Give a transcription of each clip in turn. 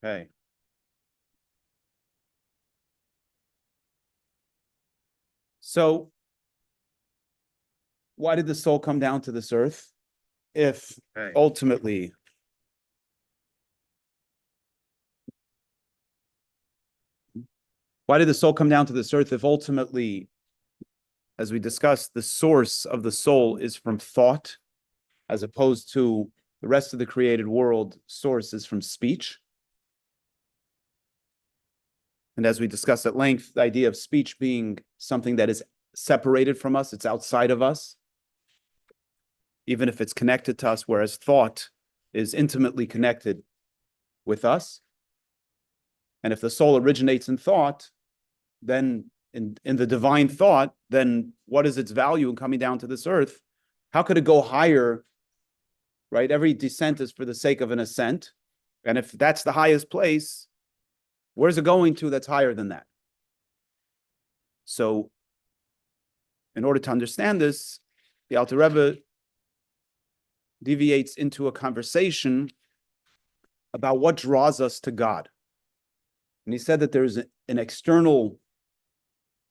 Okay. So why did the soul come down to this earth? If ultimately Why did the soul come down to this earth if ultimately, as we discussed, the source of the soul is from thought, as opposed to the rest of the created world, source is from speech? And as we discussed at length, the idea of speech being something that is separated from us, it's outside of us, even if it's connected to us, whereas thought is intimately connected with us. And if the soul originates in thought, then in the divine thought, then what is its value in coming down to this earth? How could it go higher, right? Every descent is for the sake of an ascent. And if that's the highest place, where's it going to that's higher than that? So in order to understand this, the Alter Rebbe deviates into a conversation about what draws us to God. And he said that there's an external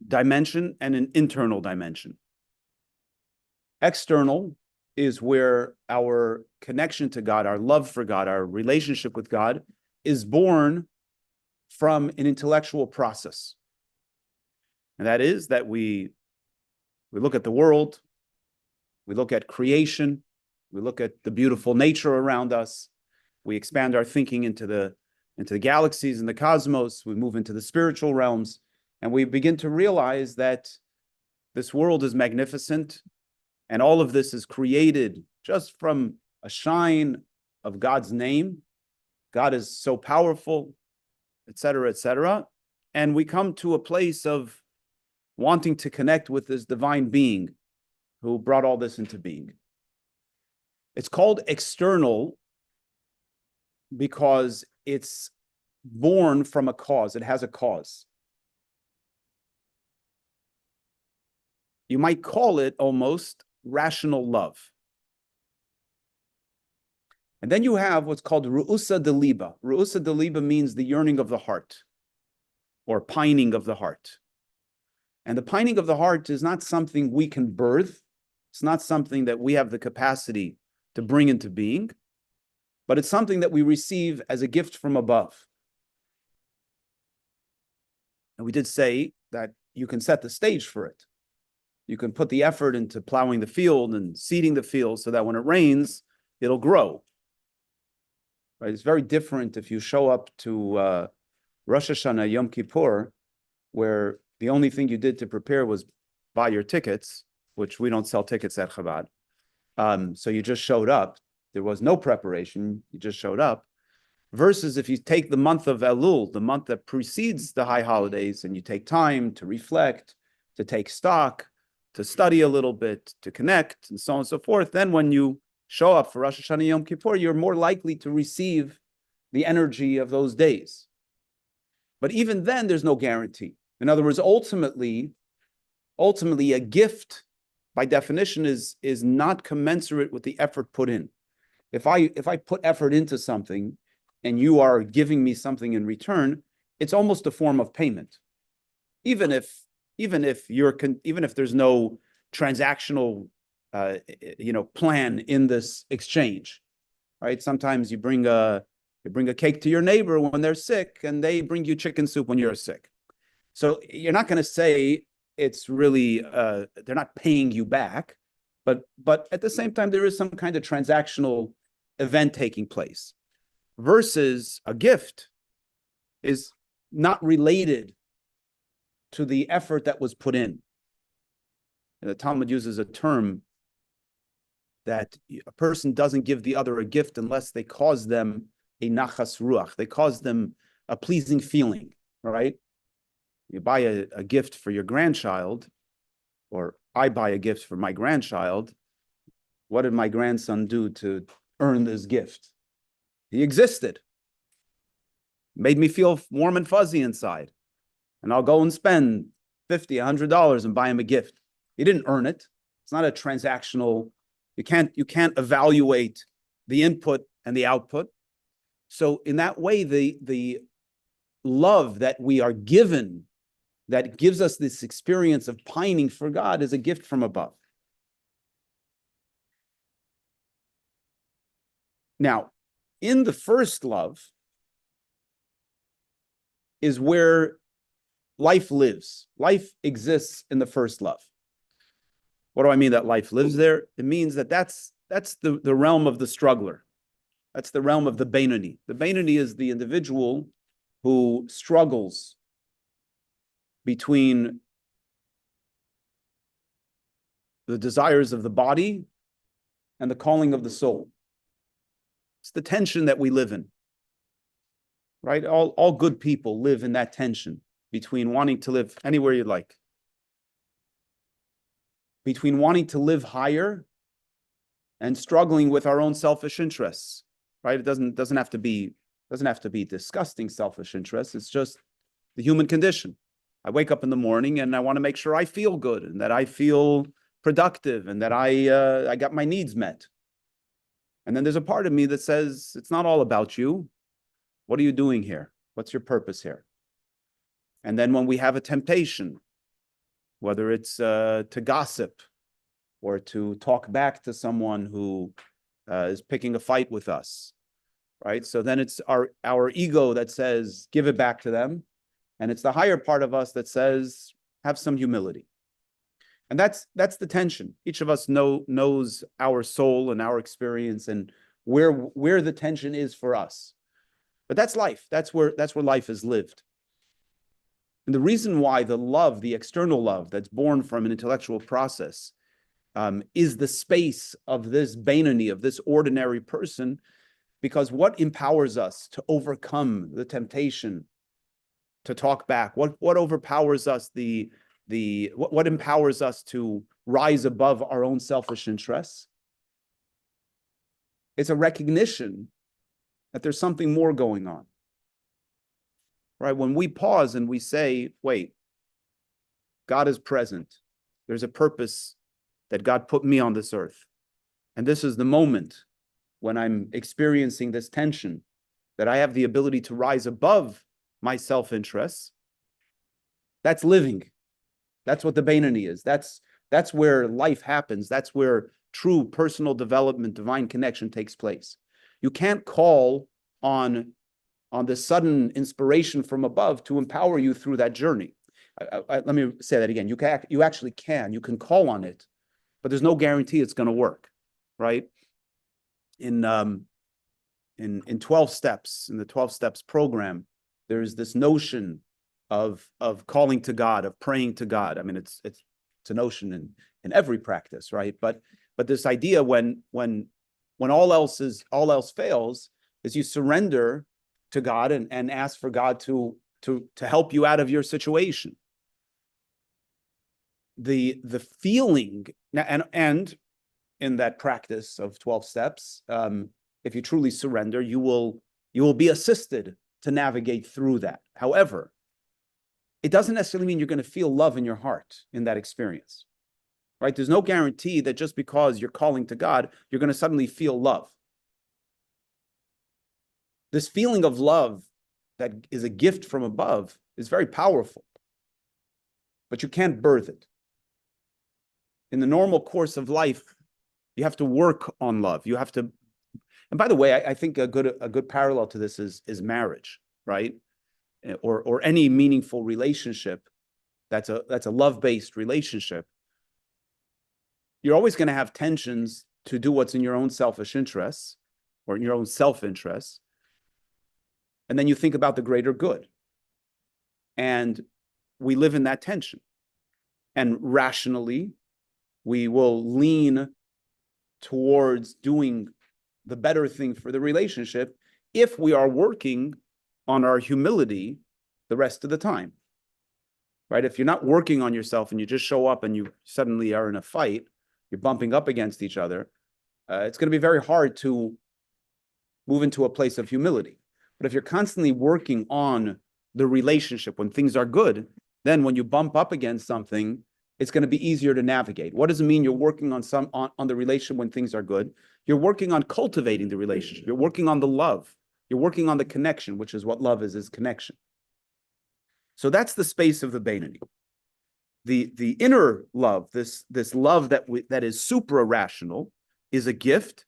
dimension and an internal dimension. External is where our connection to God, our love for God, our relationship with God is born from an intellectual process. And that is that we look at the world, we look at creation, we look at the beautiful nature around us, we expand our thinking into the galaxies and the cosmos, we move into the spiritual realms, and we begin to realize that this world is magnificent, and all of this is created just from a shine of God's name. God is so powerful, etc., etc. And we come to a place of wanting to connect with this divine being who brought all this into being. It's called external because it's born from a cause. It has a cause. You might call it almost rational love. And then you have what's called ru'usa de liba. Ru'usa de liba means the yearning of the heart or pining of the heart. And the pining of the heart is not something we can birth. It's not something that we have the capacity to bring into being, but it's something that we receive as a gift from above. And we did say that you can set the stage for it. You can put the effort into plowing the field and seeding the field so that when it rains, it'll grow. Right? It's very different if you show up to Rosh Hashanah, Yom Kippur, where the only thing you did to prepare was buy your tickets, which we don't sell tickets at Chabad. So you just showed up. There was no preparation. You just showed up. Versus if you take the month of Elul, the month that precedes the high holidays, and you take time to reflect, to take stock, to study a little bit, to connect, and so on and so forth, then when you show up for Rosh Hashanah Yom Kippur, you're more likely to receive the energy of those days. But even then, there's no guarantee. In other words, ultimately, a gift, by definition, is not commensurate with the effort put in. If I put effort into something, and you are giving me something in return, it's almost a form of payment. Even if there's no transactional plan in this exchange, right? Sometimes you bring a cake to your neighbor when they're sick, and they bring you chicken soup when you're sick. So you're not going to say it's really they're not paying you back, but at the same time there is some kind of transactional event taking place. Versus a gift is not related to the effort that was put in. And the Talmud uses a term that a person doesn't give the other a gift unless they cause them a nachas ruach. They cause them a pleasing feeling, right? You buy a gift for your grandchild, or I buy a gift for my grandchild. What did my grandson do to earn this gift? He existed. Made me feel warm and fuzzy inside. And I'll go and spend $50, $100 and buy him a gift. He didn't earn it. It's not a transactional. You can't evaluate the input and the output. So in that way, the love that we are given that gives us this experience of pining for God is a gift from above. Now, in the first love is where life lives. Life exists in the first love. What do I mean that life lives there? It means that that's the realm of the struggler. That's the realm of the Beinoni. The Beinoni is the individual who struggles between the desires of the body and the calling of the soul. It's the tension that we live in, right? All good people live in that tension between wanting to live anywhere you like, between wanting to live higher and struggling with our own selfish interests, right? It doesn't have to be disgusting selfish interests. It's just the human condition. I wake up in the morning and I want to make sure I feel good and that I feel productive and that I got my needs met. And then there's a part of me that says, it's not all about you. What are you doing here? What's your purpose here? And then when we have a temptation, whether it's to gossip or to talk back to someone who is picking a fight with us, right? So then it's our ego that says, give it back to them. And it's the higher part of us that says, have some humility. And that's the tension. Each of us knows our soul and our experience and where the tension is for us. But that's life. That's where life is lived. And the reason why the love, the external love that's born from an intellectual process, is the space of this Beinoni, of this ordinary person, because what empowers us to overcome the temptation to talk back? What overpowers us what empowers us to rise above our own selfish interests? It's a recognition that there's something more going on. Right? When we pause and we say, wait, God is present. There's a purpose that God put me on this earth. And this is the moment when I'm experiencing this tension, that I have the ability to rise above my self-interests. That's living. That's what the Beinoni is. That's where life happens. That's where true personal development, divine connection takes place. You can't call on the sudden inspiration from above to empower you through that journey. Let me say that again. You actually can. You can call on it, but there's no guarantee it's going to work, right? In 12 steps, in the 12 steps program, there's this notion of calling to God, of praying to God. I mean, it's a notion in every practice, right? But this idea when all else fails, is you surrender to God and ask for God to help you out of your situation. The feeling and in that practice of 12 steps, if you truly surrender, you will be assisted to navigate through that. However, it doesn't necessarily mean you're going to feel love in your heart in that experience, right? There's no guarantee that just because you're calling to God, you're going to suddenly feel love. This feeling of love that is a gift from above is very powerful, but you can't birth it. In the normal course of life, you have to work on love. You have to, and by the way, I think a good parallel to this is marriage, right? Or any meaningful relationship that's a love-based relationship. You're always going to have tensions to do what's in your own selfish interests or in your own self-interests. And then you think about the greater good. And we live in that tension. And rationally, we will lean towards doing the better thing for the relationship if we are working on our humility the rest of the time, right? If you're not working on yourself and you just show up and you suddenly are in a fight, you're bumping up against each other, it's going to be very hard to move into a place of humility. But if you're constantly working on the relationship when things are good, then when you bump up against something, it's going to be easier to navigate. What does it mean you're working on the relationship when things are good? You're working on cultivating the relationship. You're working on the love. You're working on the connection, which is what love is connection. So that's the space of the Beinoni. The inner love, this love that is supra rational, is a gift,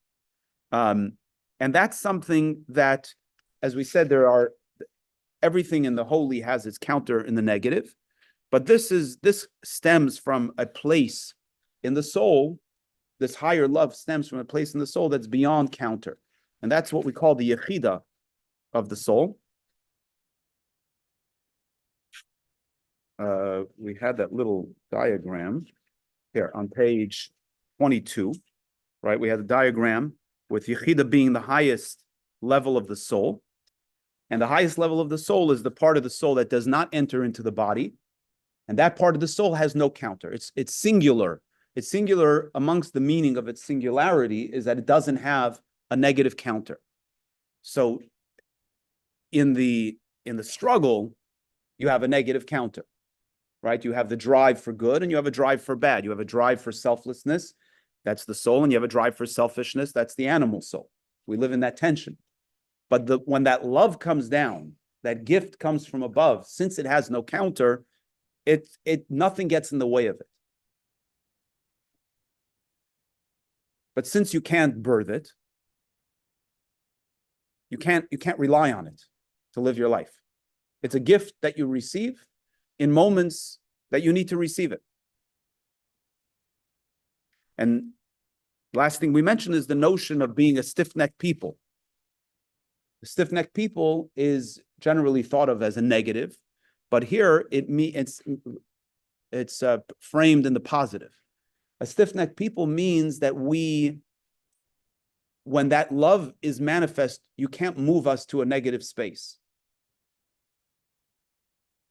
and that's something that, as we said, everything in the holy has its counter in the negative, but this stems from a place in the soul. This higher love stems from a place in the soul that's beyond counter, and that's what we call the yechida of the soul. We had that little diagram here on page 22, right? We had a diagram with Yechida being the highest level of the soul. And the highest level of the soul is the part of the soul that does not enter into the body. And that part of the soul has no counter. It's singular. It's singular amongst the meaning of its singularity is that it doesn't have a negative counter. So in the struggle, you have a negative counter, right? You have the drive for good and you have a drive for bad. You have a drive for selflessness, that's the soul, and you have a drive for selfishness, that's the animal soul. We live in that tension. But when that love comes down, that gift comes from above, since it has no counter, nothing gets in the way of it. But since you can't birth it, you can't rely on it to live your life. It's a gift that you receive in moments that you need to receive it. And last thing we mentioned is the notion of being a stiff-necked people. The stiff-necked people is generally thought of as a negative, but here it's framed in the positive. A stiff-necked people means that when that love is manifest, you can't move us to a negative space.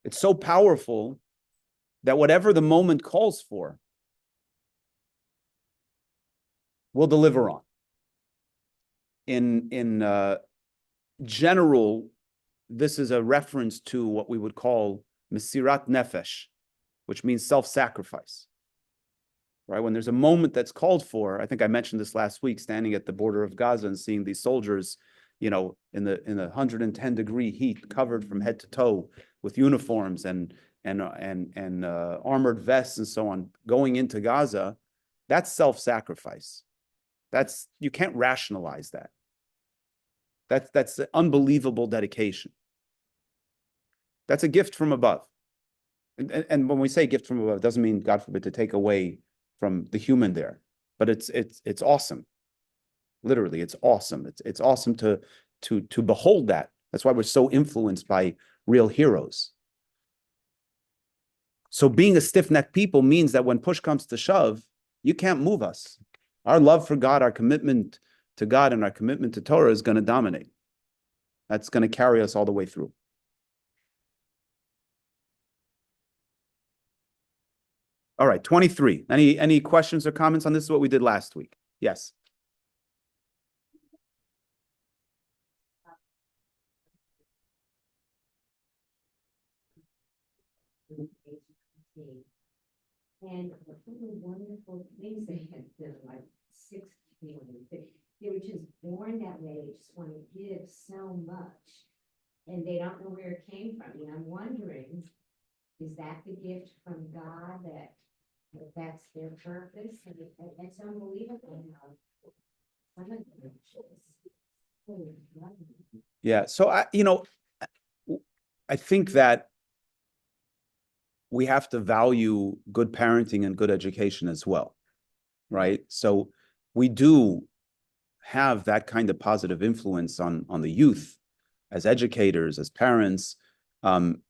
It's so powerful that whatever the moment calls for, we'll deliver on. In general, this is a reference to what we would call mesirat nefesh, which means self-sacrifice. Right? When there's a moment that's called for, I think I mentioned this last week, standing at the border of Gaza and seeing these soldiers, in the 110-degree heat, covered from head to toe with uniforms and armored vests and so on, going into Gaza. That's self-sacrifice. You can't rationalize that. That's an unbelievable dedication. That's a gift from above. And when we say gift from above, it doesn't mean, God forbid, to take away from the human there, but it's awesome. Literally, it's awesome. It's awesome to behold that. That's why we're so influenced by real heroes. So being a stiff-necked people means that when push comes to shove, you can't move us. Our love for God, our commitment to God, and our commitment to Torah is going to dominate. That's going to carry us all the way through. All right, 23. Any questions or comments on this? Is what we did last week. Yes. And the really wonderful things they had done, like 60 people, they were just born that way. They just want to give so much, and they don't know where it came from. And I'm wondering, is that the gift from God that's their purpose? And it's unbelievable how some of them just. Yeah. So I think that we have to value good parenting and good education as well, right? So we do have that kind of positive influence on the youth as educators, as parents, and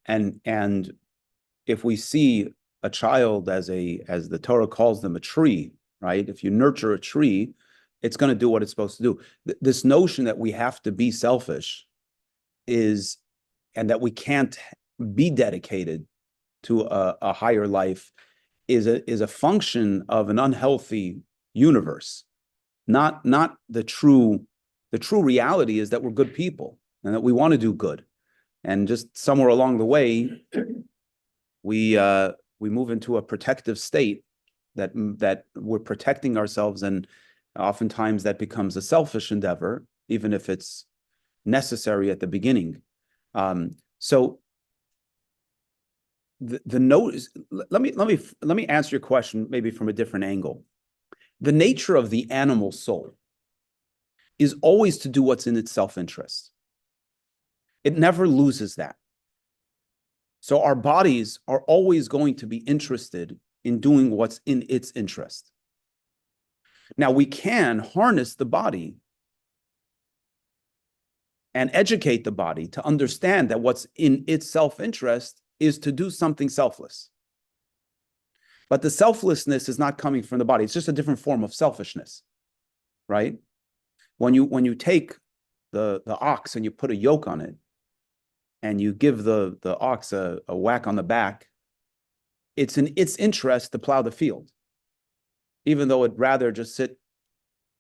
if we see a child as the Torah calls them, a tree, right? If you nurture a tree, it's going to do what it's supposed to do. This notion that we have to be selfish and that we can't be dedicated to a higher life is a function of an unhealthy universe. Not the true reality is that we're good people and that we want to do good. And just somewhere along the way, we move into a protective state that we're protecting ourselves, and oftentimes that becomes a selfish endeavor, even if it's necessary at the beginning. So the note is, let me answer your question maybe from a different angle. The nature of the animal soul is always to do what's in its self-interest. It never loses that. So our bodies are always going to be interested in doing what's in its interest. Now, we can harness the body and educate the body to understand that what's in its self-interest is to do something selfless. But the selflessness is not coming from the body. It's just a different form of selfishness, right? When you take the ox and you put a yoke on it and you give the ox a whack on the back, it's in its interest to plow the field. Even though it'd rather just sit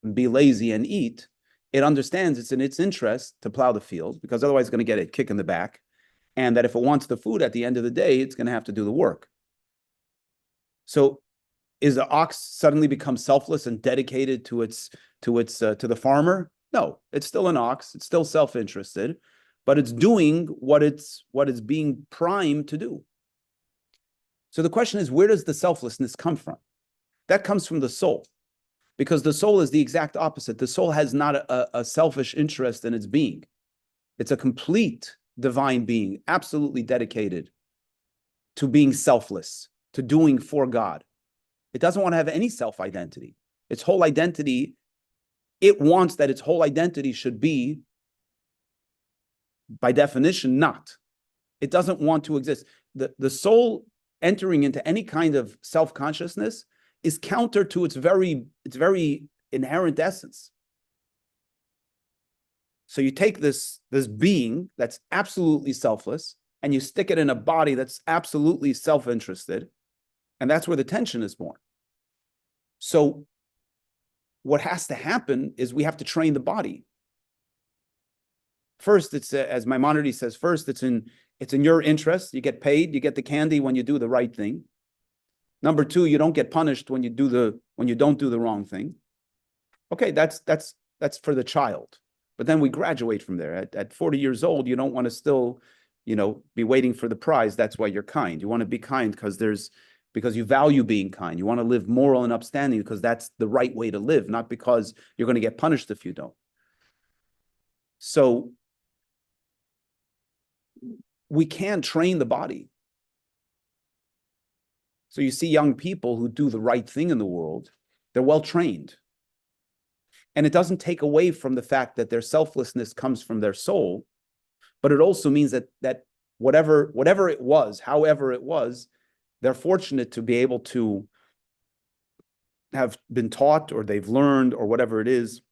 and be lazy and eat, it understands it's in its interest to plow the field because otherwise it's going to get a kick in the back. And that if it wants the food at the end of the day, it's going to have to do the work. So is the ox suddenly become selfless and dedicated to the farmer? No, it's still an ox. It's still self-interested, but it's doing what it's being primed to do. So the question is, where does the selflessness come from? That comes from the soul, because the soul is the exact opposite. The soul has not a selfish interest in its being. It's a complete divine being, absolutely dedicated to being selfless, to doing for God. It doesn't want to have any self-identity. Its whole identity, it wants that its whole identity should be, by definition, not. It doesn't want to exist. The soul entering into any kind of self-consciousness is counter to its very inherent essence. So you take this being that's absolutely selfless and you stick it in a body that's absolutely self-interested, and that's where the tension is born. So what has to happen is we have to train the body. First, it's as Maimonides says, first it's in your interest. You get paid, you get the candy when you do the right thing. Number two, you don't get punished when you don't do the wrong thing. Okay, that's for the child. But then we graduate from there. At 40 years old, you don't want to still, be waiting for the prize. That's why you're kind. You want to be kind because you value being kind. You want to live moral and upstanding because that's the right way to live, not because you're going to get punished if you don't. So we can train the body. So you see young people who do the right thing in the world, they're well trained. And it doesn't take away from the fact that their selflessness comes from their soul, but it also means that whatever it was, however it was, they're fortunate to be able to have been taught, or they've learned, or whatever it is,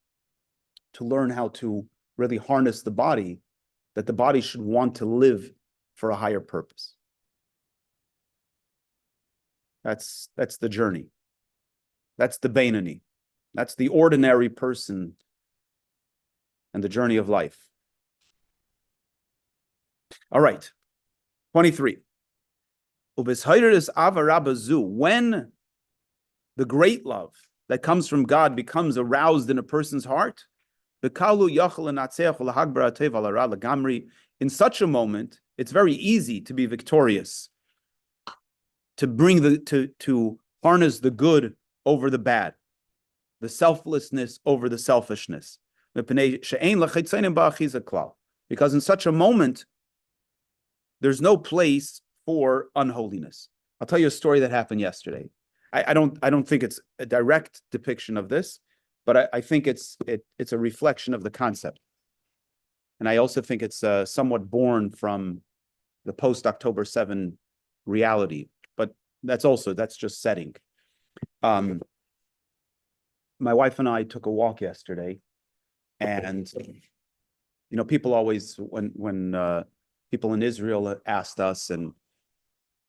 to learn how to really harness the body, that the body should want to live for a higher purpose. That's the journey. That's the Beinoni. That's the ordinary person and the journey of life. All right, 23. When the great love that comes from God becomes aroused in a person's heart, in such a moment, it's very easy to be victorious, to harness the good over the bad, the selflessness over the selfishness. Because in such a moment, there's no place for unholiness. I'll tell you a story that happened yesterday. I don't think it's a direct depiction of this, but I think it's a reflection of the concept. And I also think it's somewhat born from the post-October 7 reality, but that's just setting. My wife and I took a walk yesterday, and people always, when people in Israel asked us, and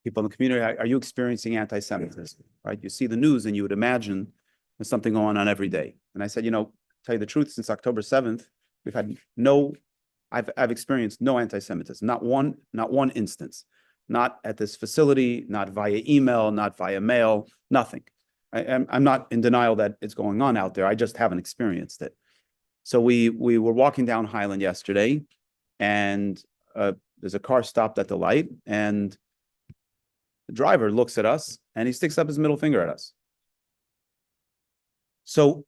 people in the community, are you experiencing anti-Semitism? Right? You see the news and you would imagine there's something going on every day. And I said, tell you the truth, since October 7th, I've experienced no anti-Semitism, not one instance, not at this facility, not via email, not via mail, nothing. I'm not in denial that it's going on out there. I just haven't experienced it. So we were walking down Highland yesterday, and there's a car stopped at the light, and the driver looks at us and he sticks up his middle finger at us. So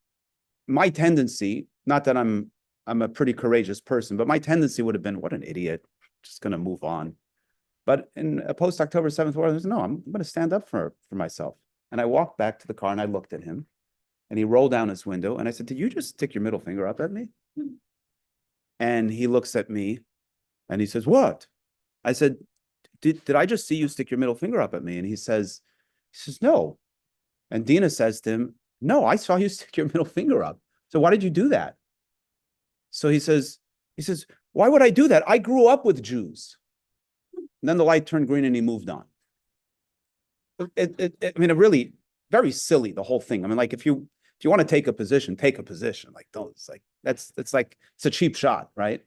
my tendency, not that I'm a pretty courageous person, but my tendency would have been, what an idiot, just going to move on. But in a post-October 7th war, I was, no, I'm going to stand up for myself. And I walked back to the car and I looked at him, and he rolled down his window and I said, did you just stick your middle finger up at me? And he looks at me and he says, what? I said, did I just see you stick your middle finger up at me? And he says, no. And Dina says to him, no, I saw you stick your middle finger up. So why did you do that? So he says, why would I do that? I grew up with Jews. And then the light turned green and he moved on. I mean, it really, very silly, the whole thing. I mean, like, if you want to take a position, take a position. Like, don't, it's like, it's a cheap shot, right?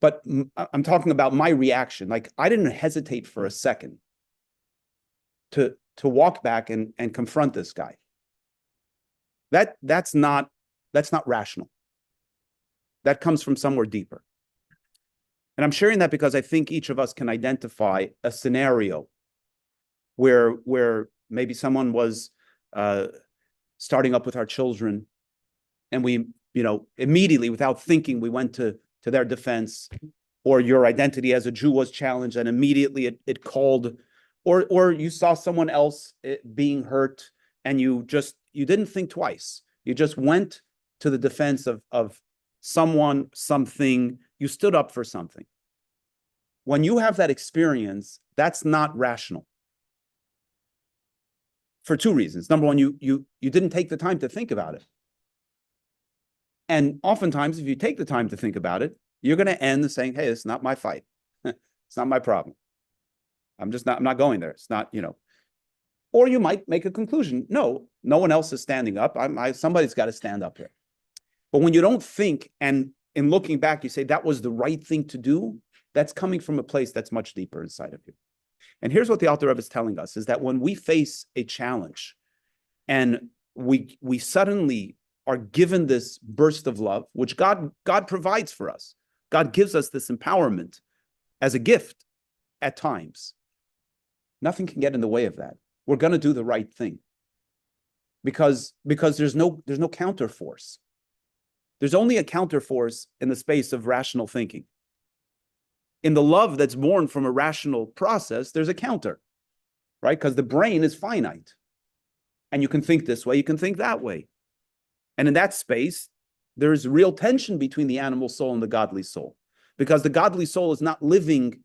But I'm talking about my reaction. Like, I didn't hesitate for a second to walk back and confront this guy. That's not rational. That comes from somewhere deeper. And I'm sharing that because I think each of us can identify a scenario where maybe someone was starting up with our children, and we, immediately, without thinking, we went to their defense, or your identity as a Jew was challenged and immediately it called, or you saw someone else being hurt and you didn't think twice. You just went to the defense of someone, something. You stood up for something. When you have that experience, that's not rational. For two reasons. Number one, you didn't take the time to think about it. And oftentimes, if you take the time to think about it, you're going to end saying, hey, it's not my fight. It's not my problem. I'm not going there. It's not, Or you might make a conclusion. No one else is standing up. Somebody's got to stand up here. But when you don't think, and in looking back, you say that was the right thing to do, that's coming from a place that's much deeper inside of you. And here's what the Alter Rebbe is telling us, is that when we face a challenge and we suddenly are given this burst of love, which God provides for us. God gives us this empowerment as a gift at times. Nothing can get in the way of that. We're going to do the right thing because there's no counter force. There's only a counter force in the space of rational thinking. In the love that's born from a rational process, there's a counter, right? Because the brain is finite. And you can think this way, you can think that way. And in that space, there's real tension between the animal soul and the godly soul. Because the godly soul is not living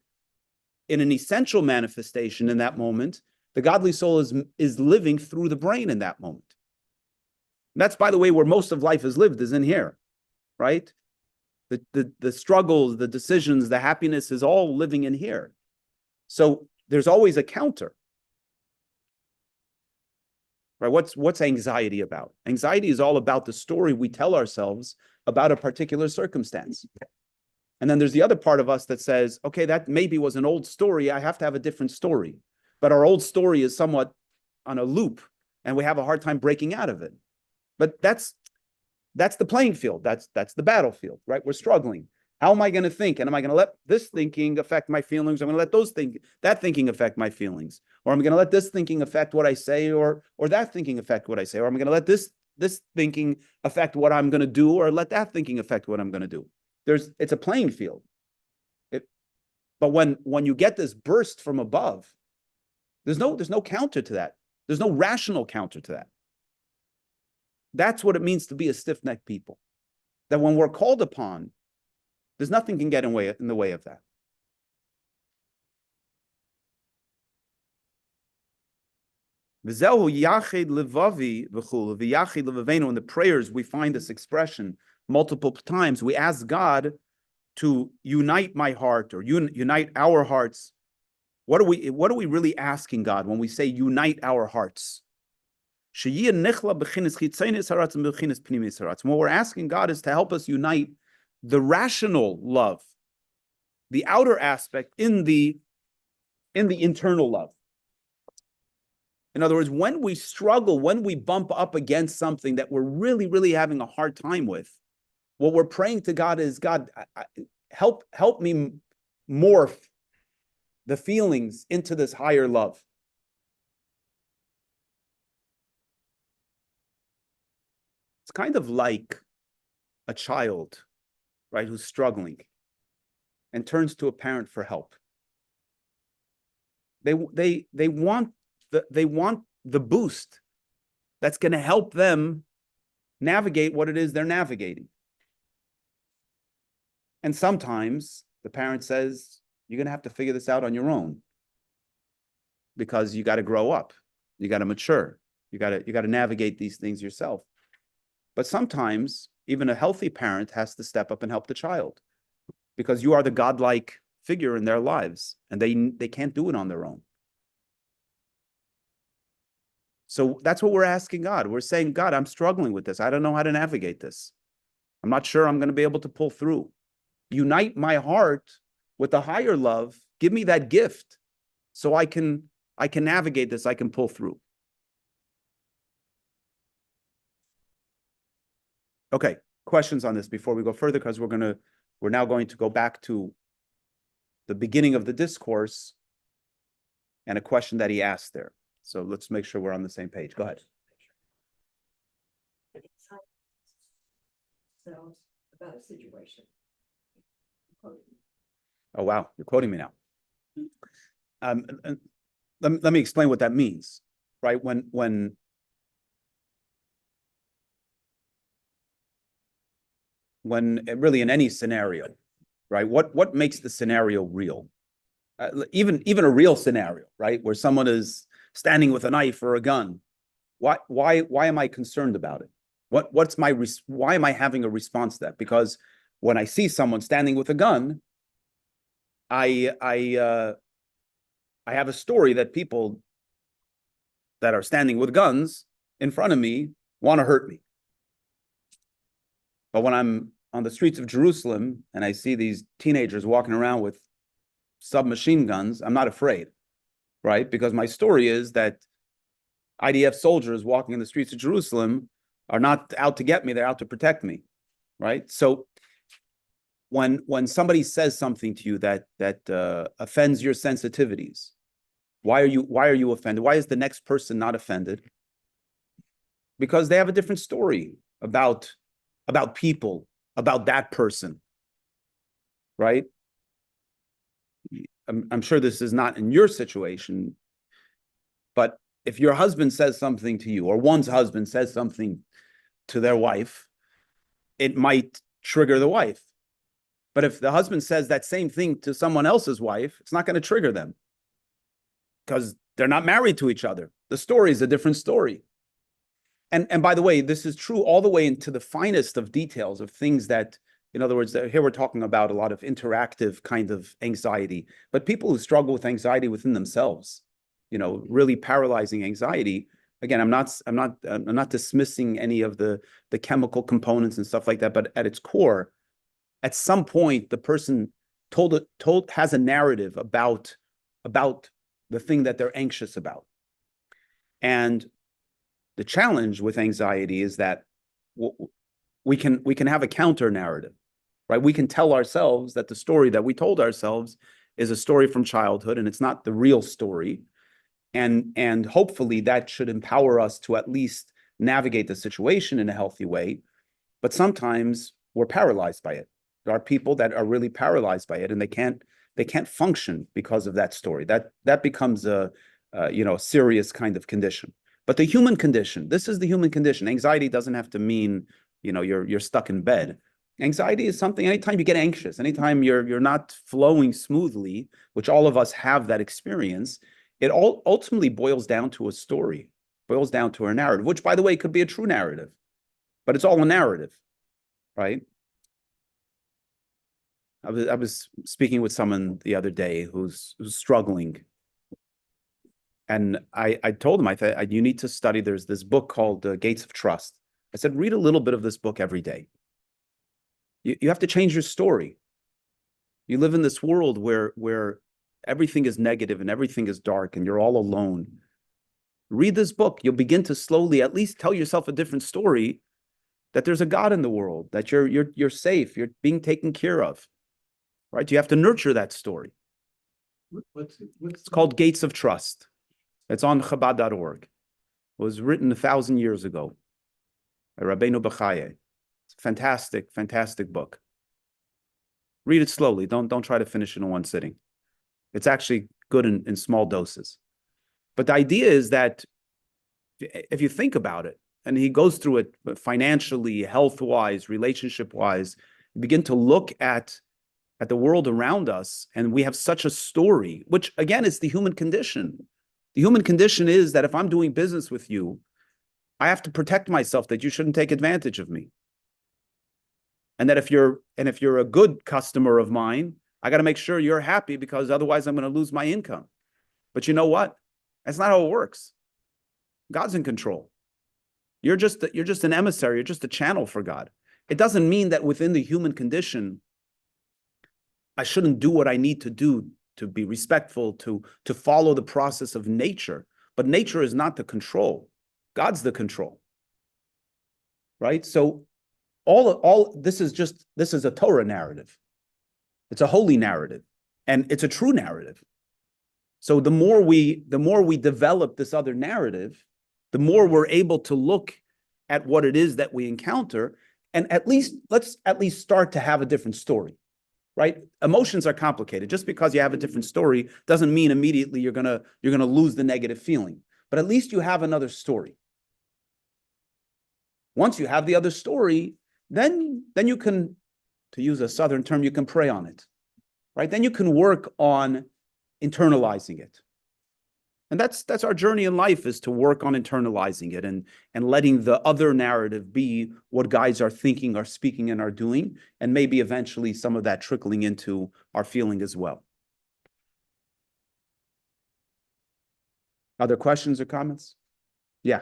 in an essential manifestation in that moment. The godly soul is living through the brain in that moment. And that's, by the way, where most of life is lived, is in here, right? The struggles, the decisions, the happiness is all living in here. So there's always a counter. Right? What's anxiety about? Anxiety is all about the story we tell ourselves about a particular circumstance. And then there's the other part of us that says, okay, that maybe was an old story. I have to have a different story. But our old story is somewhat on a loop, and we have a hard time breaking out of it. But that's the playing field. That's the battlefield, right? We're struggling. How am I going to think? And am I going to let this thinking affect my feelings? I'm going to let that thinking affect my feelings. Or I'm going to let this thinking affect what I say, or that thinking affect what I say. Or I'm going to let this thinking affect what I'm going to do, or let that thinking affect what I'm going to do. It's a playing field. But when you get this burst from above, there's no counter to that. There's no rational counter to that. That's what it means to be a stiff-necked people. That when we're called upon, there's nothing can get in the way of that. In the prayers, we find this expression multiple times. We ask God to unite my heart, or unite our hearts. What are we really asking God when we say unite our hearts? What we're asking God is to help us unite the rational love, the outer aspect, in the internal love. In other words, when we struggle, when we bump up against something that we're really, really having a hard time with, what we're praying to God is, God, help me morph the feelings into this higher love. It's kind of like a child, right, who's struggling and turns to a parent for help. They want the boost that's going to help them navigate what it is they're navigating. And sometimes the parent says, you're going to have to figure this out on your own, because you got to grow up, you got to mature, you got to navigate these things yourself. But sometimes even a healthy parent has to step up and help the child, because you are the godlike figure in their lives, and they can't do it on their own. So that's what we're asking God. We're saying, God, I'm struggling with this. I don't know how to navigate this. I'm not sure I'm going to be able to pull through. Unite my heart with a higher love. Give me that gift so I can navigate this. I can pull through. Okay, questions on this before we go further, because we're now going to go back to the beginning of the discourse and a question that he asked there. So let's make sure we're on the same page. Go ahead. So about a situation. Oh, wow. You're quoting me now. Let me explain what that means, right? When really in any scenario, right? What makes the scenario real? Even a real scenario, right? Where someone is standing with a knife or a gun. Why am I concerned about it? Why am I having a response to that? Because when I see someone standing with a gun, I have a story that people that are standing with guns in front of me want to hurt me. But when I'm on the streets of Jerusalem and I see these teenagers walking around with submachine guns, I'm not afraid, right? Because my story is that IDF soldiers walking in the streets of Jerusalem are not out to get me, they're out to protect me, right? So when somebody says something to you that offends your sensitivities, why are you offended? Why is the next person not offended? Because they have a different story about people, about that person, right? I'm sure this is not in your situation, but if your husband says something to you, or one's husband says something to their wife, it might trigger the wife. But if the husband says that same thing to someone else's wife, it's not going to trigger them, because they're not married to each other. The story is a different story. And by the way, this is true all the way into the finest of details of things that, in other words, here we're talking about a lot of interactive kind of anxiety, but people who struggle with anxiety within themselves, really paralyzing anxiety. Again, I'm not dismissing any of the chemical components and stuff like that, but at its core, at some point, the person has a narrative about the thing that they're anxious about. And the challenge with anxiety is that we can have a counter narrative, right? We can tell ourselves that the story that we told ourselves is a story from childhood and it's not the real story. And hopefully that should empower us to at least navigate the situation in a healthy way. But sometimes we're paralyzed by it. There are people that are really paralyzed by it, and they can't function because of that story. That becomes a serious kind of condition. But the human condition, this is the human condition. Anxiety doesn't have to mean, you're stuck in bed. Anxiety is something, anytime you get anxious, anytime you're not flowing smoothly, which all of us have that experience, it all ultimately boils down to a story, boils down to a narrative, which, by the way, could be a true narrative, but it's all a narrative, right? I was speaking with someone the other day who's struggling. And I told him, I thought, you need to study, there's this book called Gates of Trust. I said, read a little bit of this book every day. You have to change your story. You live in this world where everything is negative and everything is dark and you're all alone. Read this book. You'll begin to slowly at least tell yourself a different story that there's a God in the world, that you're safe, you're being taken care of, right? You have to nurture that story. It's called Gates of Trust. It's on Chabad.org. It was written 1,000 years ago by Rabbeinu Bechaye. It's a fantastic, fantastic book. Read it slowly. Don't try to finish it in one sitting. It's actually good in small doses. But the idea is that if you think about it, and he goes through it financially, health-wise, relationship-wise, you begin to look at the world around us, and we have such a story, which again is the human condition. The human condition is that if I'm doing business with you, I have to protect myself that you shouldn't take advantage of me. And that if you're a good customer of mine, I got to make sure you're happy, because otherwise I'm going to lose my income. But you know what? That's not how it works. God's in control. You're just an emissary. You're just a channel for God. It doesn't mean that within the human condition, I shouldn't do what I need to do to be respectful, to follow the process of nature. But nature is not the control. God's the control. Right? So all this is a Torah narrative. It's a holy narrative, and it's a true narrative. So the more we develop this other narrative, the more we're able to look at what it is that we encounter, and let's at least start to have a different story, right? Emotions are complicated. Just because you have a different story doesn't mean immediately you're gonna lose the negative feeling. But at least you have another story. Once you have the other story, then you can, to use a Southern term, you can pray on it, right? Then you can work on internalizing it. And that's our journey in life, is to work on internalizing it and letting the other narrative be what guides our thinking, our speaking, and our doing, and maybe eventually some of that trickling into our feeling as well. Other questions or comments? Yeah.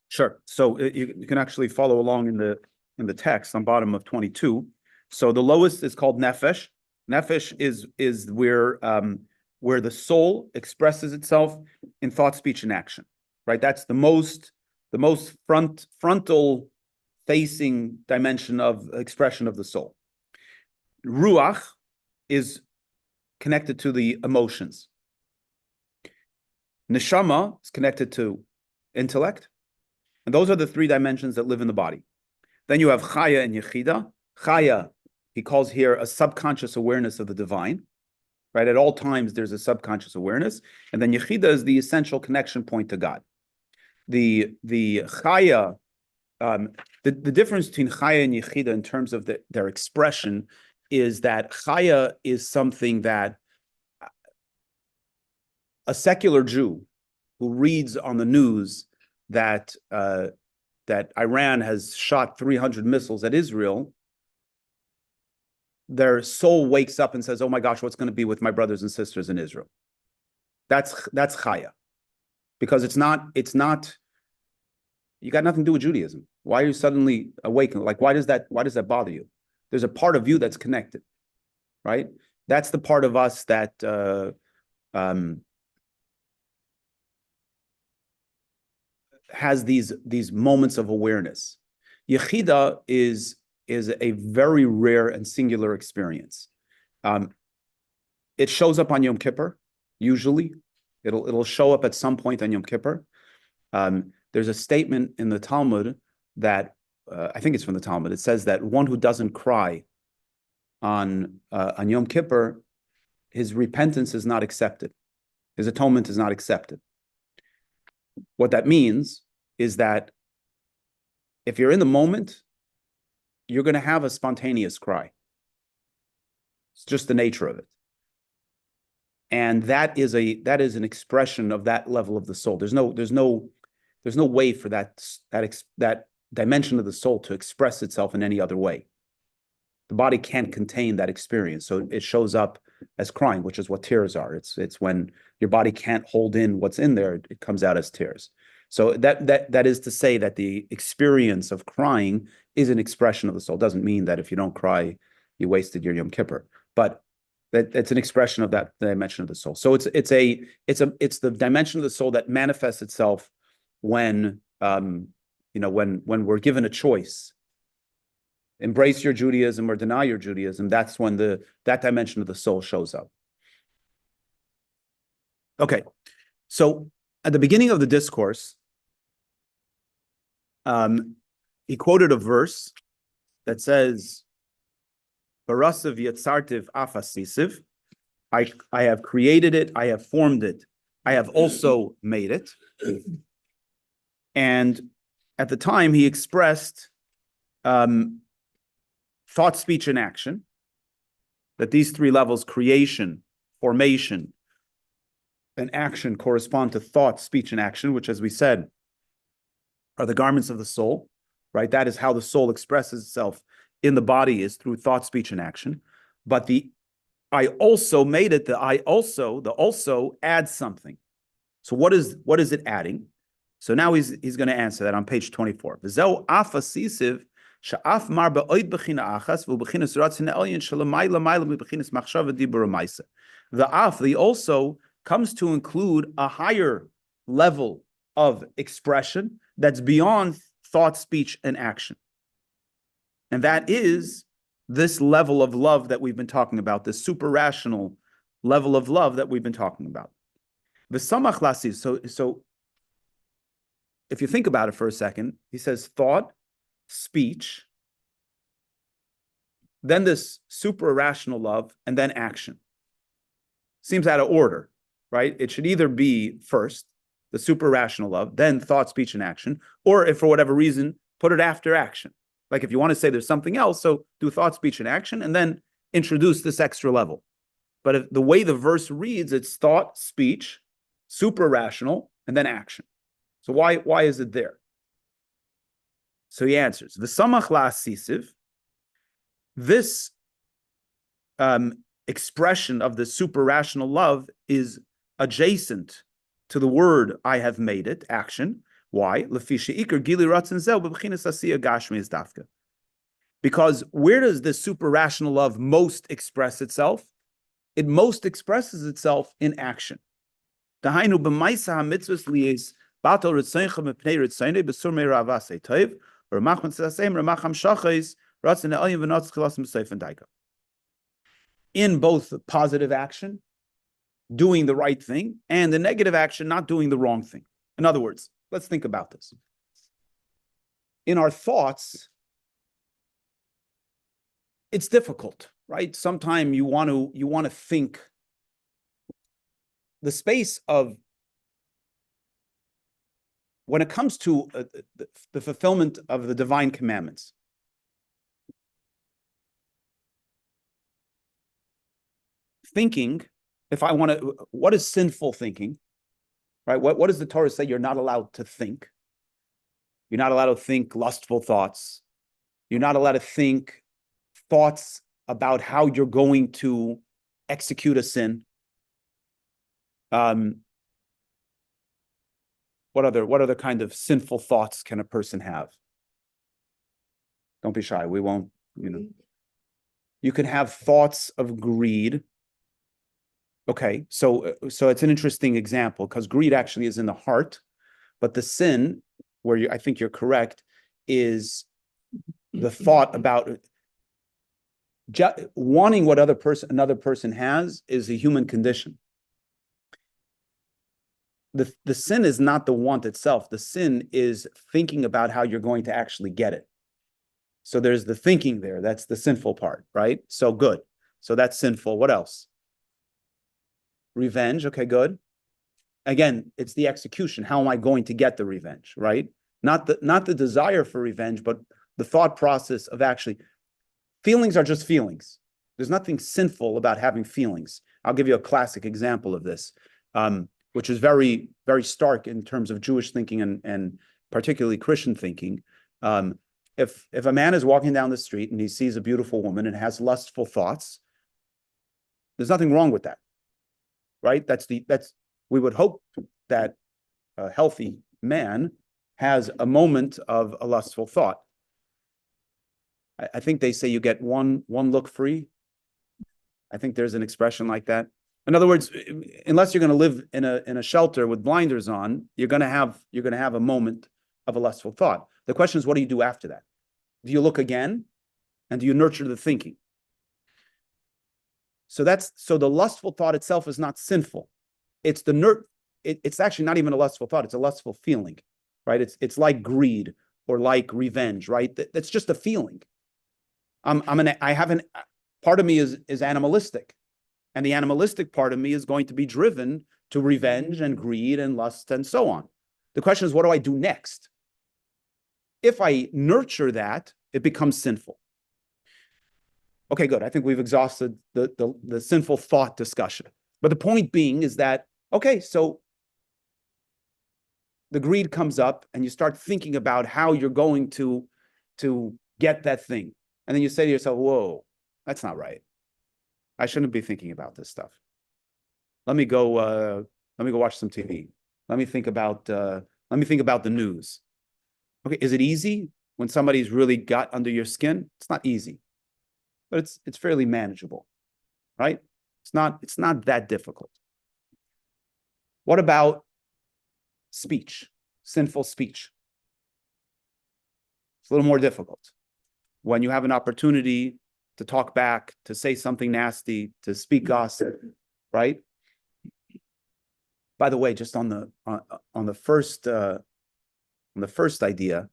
Sure. So you can actually follow along in the text on bottom of 22. So the lowest is called nefesh. Nefesh is where the soul expresses itself in thought, speech, and action. Right. That's the most frontal facing dimension of expression of the soul. Ruach is connected to the emotions. Neshama is connected to intellect. And those are the three dimensions that live in the body. Then you have Chaya and Yechida. Chaya, he calls here a subconscious awareness of the divine. Right? At all times, there's a subconscious awareness. And then Yechida is the essential connection point to God. The Chaya, the difference between Chaya and Yechida in terms of their expression is that Chaya is something that a secular Jew who reads on the news that Iran has shot 300 missiles at Israel, their soul wakes up and says, "Oh my gosh, what's going to be with my brothers and sisters in Israel?" That's Chaya, because it's not. You got nothing to do with Judaism. Why are you suddenly awakened? Like, why does that bother you? There's a part of you that's connected, right? That's the part of us that has these moments of awareness. Yechida is a very rare and singular experience. It shows up on Yom Kippur, usually. It'll show up at some point on Yom Kippur. There's a statement in the Talmud that, I think it's from the Talmud, it says that one who doesn't cry on Yom Kippur, his repentance is not accepted. His atonement is not accepted. What that means is that if you're in the moment, you're going to have a spontaneous cry. It's just the nature of it. And that is an expression of that level of the soul. There's no way for that dimension of the soul to express itself in any other way. The body can't contain that experience, so it shows up as crying, which is what tears are. It's when your body can't hold in what's in there, it comes out as tears. So that is to say that the experience of crying is an expression of the soul. It doesn't mean that if you don't cry, you wasted your Yom Kippur. But That's an expression of that dimension of the soul. So it's the dimension of the soul that manifests itself when when we're given a choice. Embrace your Judaism or deny your Judaism. That's when that dimension of the soul shows up. Okay, so at the beginning of the discourse, he quoted a verse that says, "Barasav yatzartiv afasisiv." I have created it. I have formed it. I have also made it. And at the time, he expressed thought, speech, and action. That these three levels, creation, formation, and action, correspond to thought, speech, and action, which, as we said, are the garments of the soul, right? That is how the soul expresses itself in the body, is through thought, speech, and action. But the I also made it, the also adds something. So what is it adding? So now he's going to answer that on page 24. The also comes to include a higher level of expression that's beyond thought, speech, and action. And that is this level of love that we've been talking about, this super rational level of love that we've been talking about. So if you think about it for a second, he says thought, speech, then this super rational love, and then action. Seems out of order, right? It should either be first, the super rational love, then thought, speech, and action, or if for whatever reason, put it after action. Like if you want to say there's something else, so do thought, speech, and action, and then introduce this extra level. But if the way the verse reads, it's thought, speech, super rational, and then action. So why is it there? So he answers, V'samach la'asisiv, this expression of the super rational love is adjacent to the word I have made it, action. Why? Because where does this super rational love most express itself? It most expresses itself in action. In both positive action, doing the right thing, and the negative action, not doing the wrong thing. In other words, let's think about this. In our thoughts, it's difficult, right? Sometimes you want to think the space of, when it comes to the fulfillment of the divine commandments. Thinking, what is sinful thinking? Right? What does the Torah say you're not allowed to think? You're not allowed to think lustful thoughts. You're not allowed to think thoughts about how you're going to execute a sin. What other kind of sinful thoughts can a person have? Don't be shy. We won't, You can have thoughts of greed. Okay, so it's an interesting example because greed actually is in the heart, but the sin, where I think you're correct, is the thought about wanting what another person has is a human condition. The sin is not the want itself. The sin is thinking about how you're going to actually get it. So there's the thinking there. That's the sinful part, right? So good. So that's sinful. What else? Revenge. Okay, good. Again, it's the execution. How am I going to get the revenge, right? Not the desire for revenge, but the thought process of actually, feelings are just feelings. There's nothing sinful about having feelings. I'll give you a classic example of this, which is very, very stark in terms of Jewish thinking and particularly Christian thinking. If a man is walking down the street and he sees a beautiful woman and has lustful thoughts, there's nothing wrong with that, right? We would hope that a healthy man has a moment of a lustful thought. I think they say you get one look free. I think there's an expression like that. In other words, unless you're going to live in a shelter with blinders on, you're going to have a moment of a lustful thought. The question is, what do you do after that? Do you look again, and do you nurture the thinking? So the lustful thought itself is not sinful. It's it's actually not even a lustful thought. It's a lustful feeling, right? It's like greed or like revenge, right? That's just a feeling. Part of me is animalistic, and the animalistic part of me is going to be driven to revenge and greed and lust and so on. The question is, what do I do next? If I nurture that, it becomes sinful. Okay, good. I think we've exhausted the sinful thought discussion. But the point being is that, okay, so the greed comes up and you start thinking about how you're going to get that thing. And then you say to yourself, whoa, that's not right. I shouldn't be thinking about this stuff. Let me go watch some TV. Let me think about the news. Okay, is it easy when somebody's really got under your skin? It's not easy, but it's fairly manageable, right? It's not that difficult. What about speech, sinful speech? It's a little more difficult. When you have an opportunity to talk back, to say something nasty, to speak gossip, right? By the way, just on the first idea,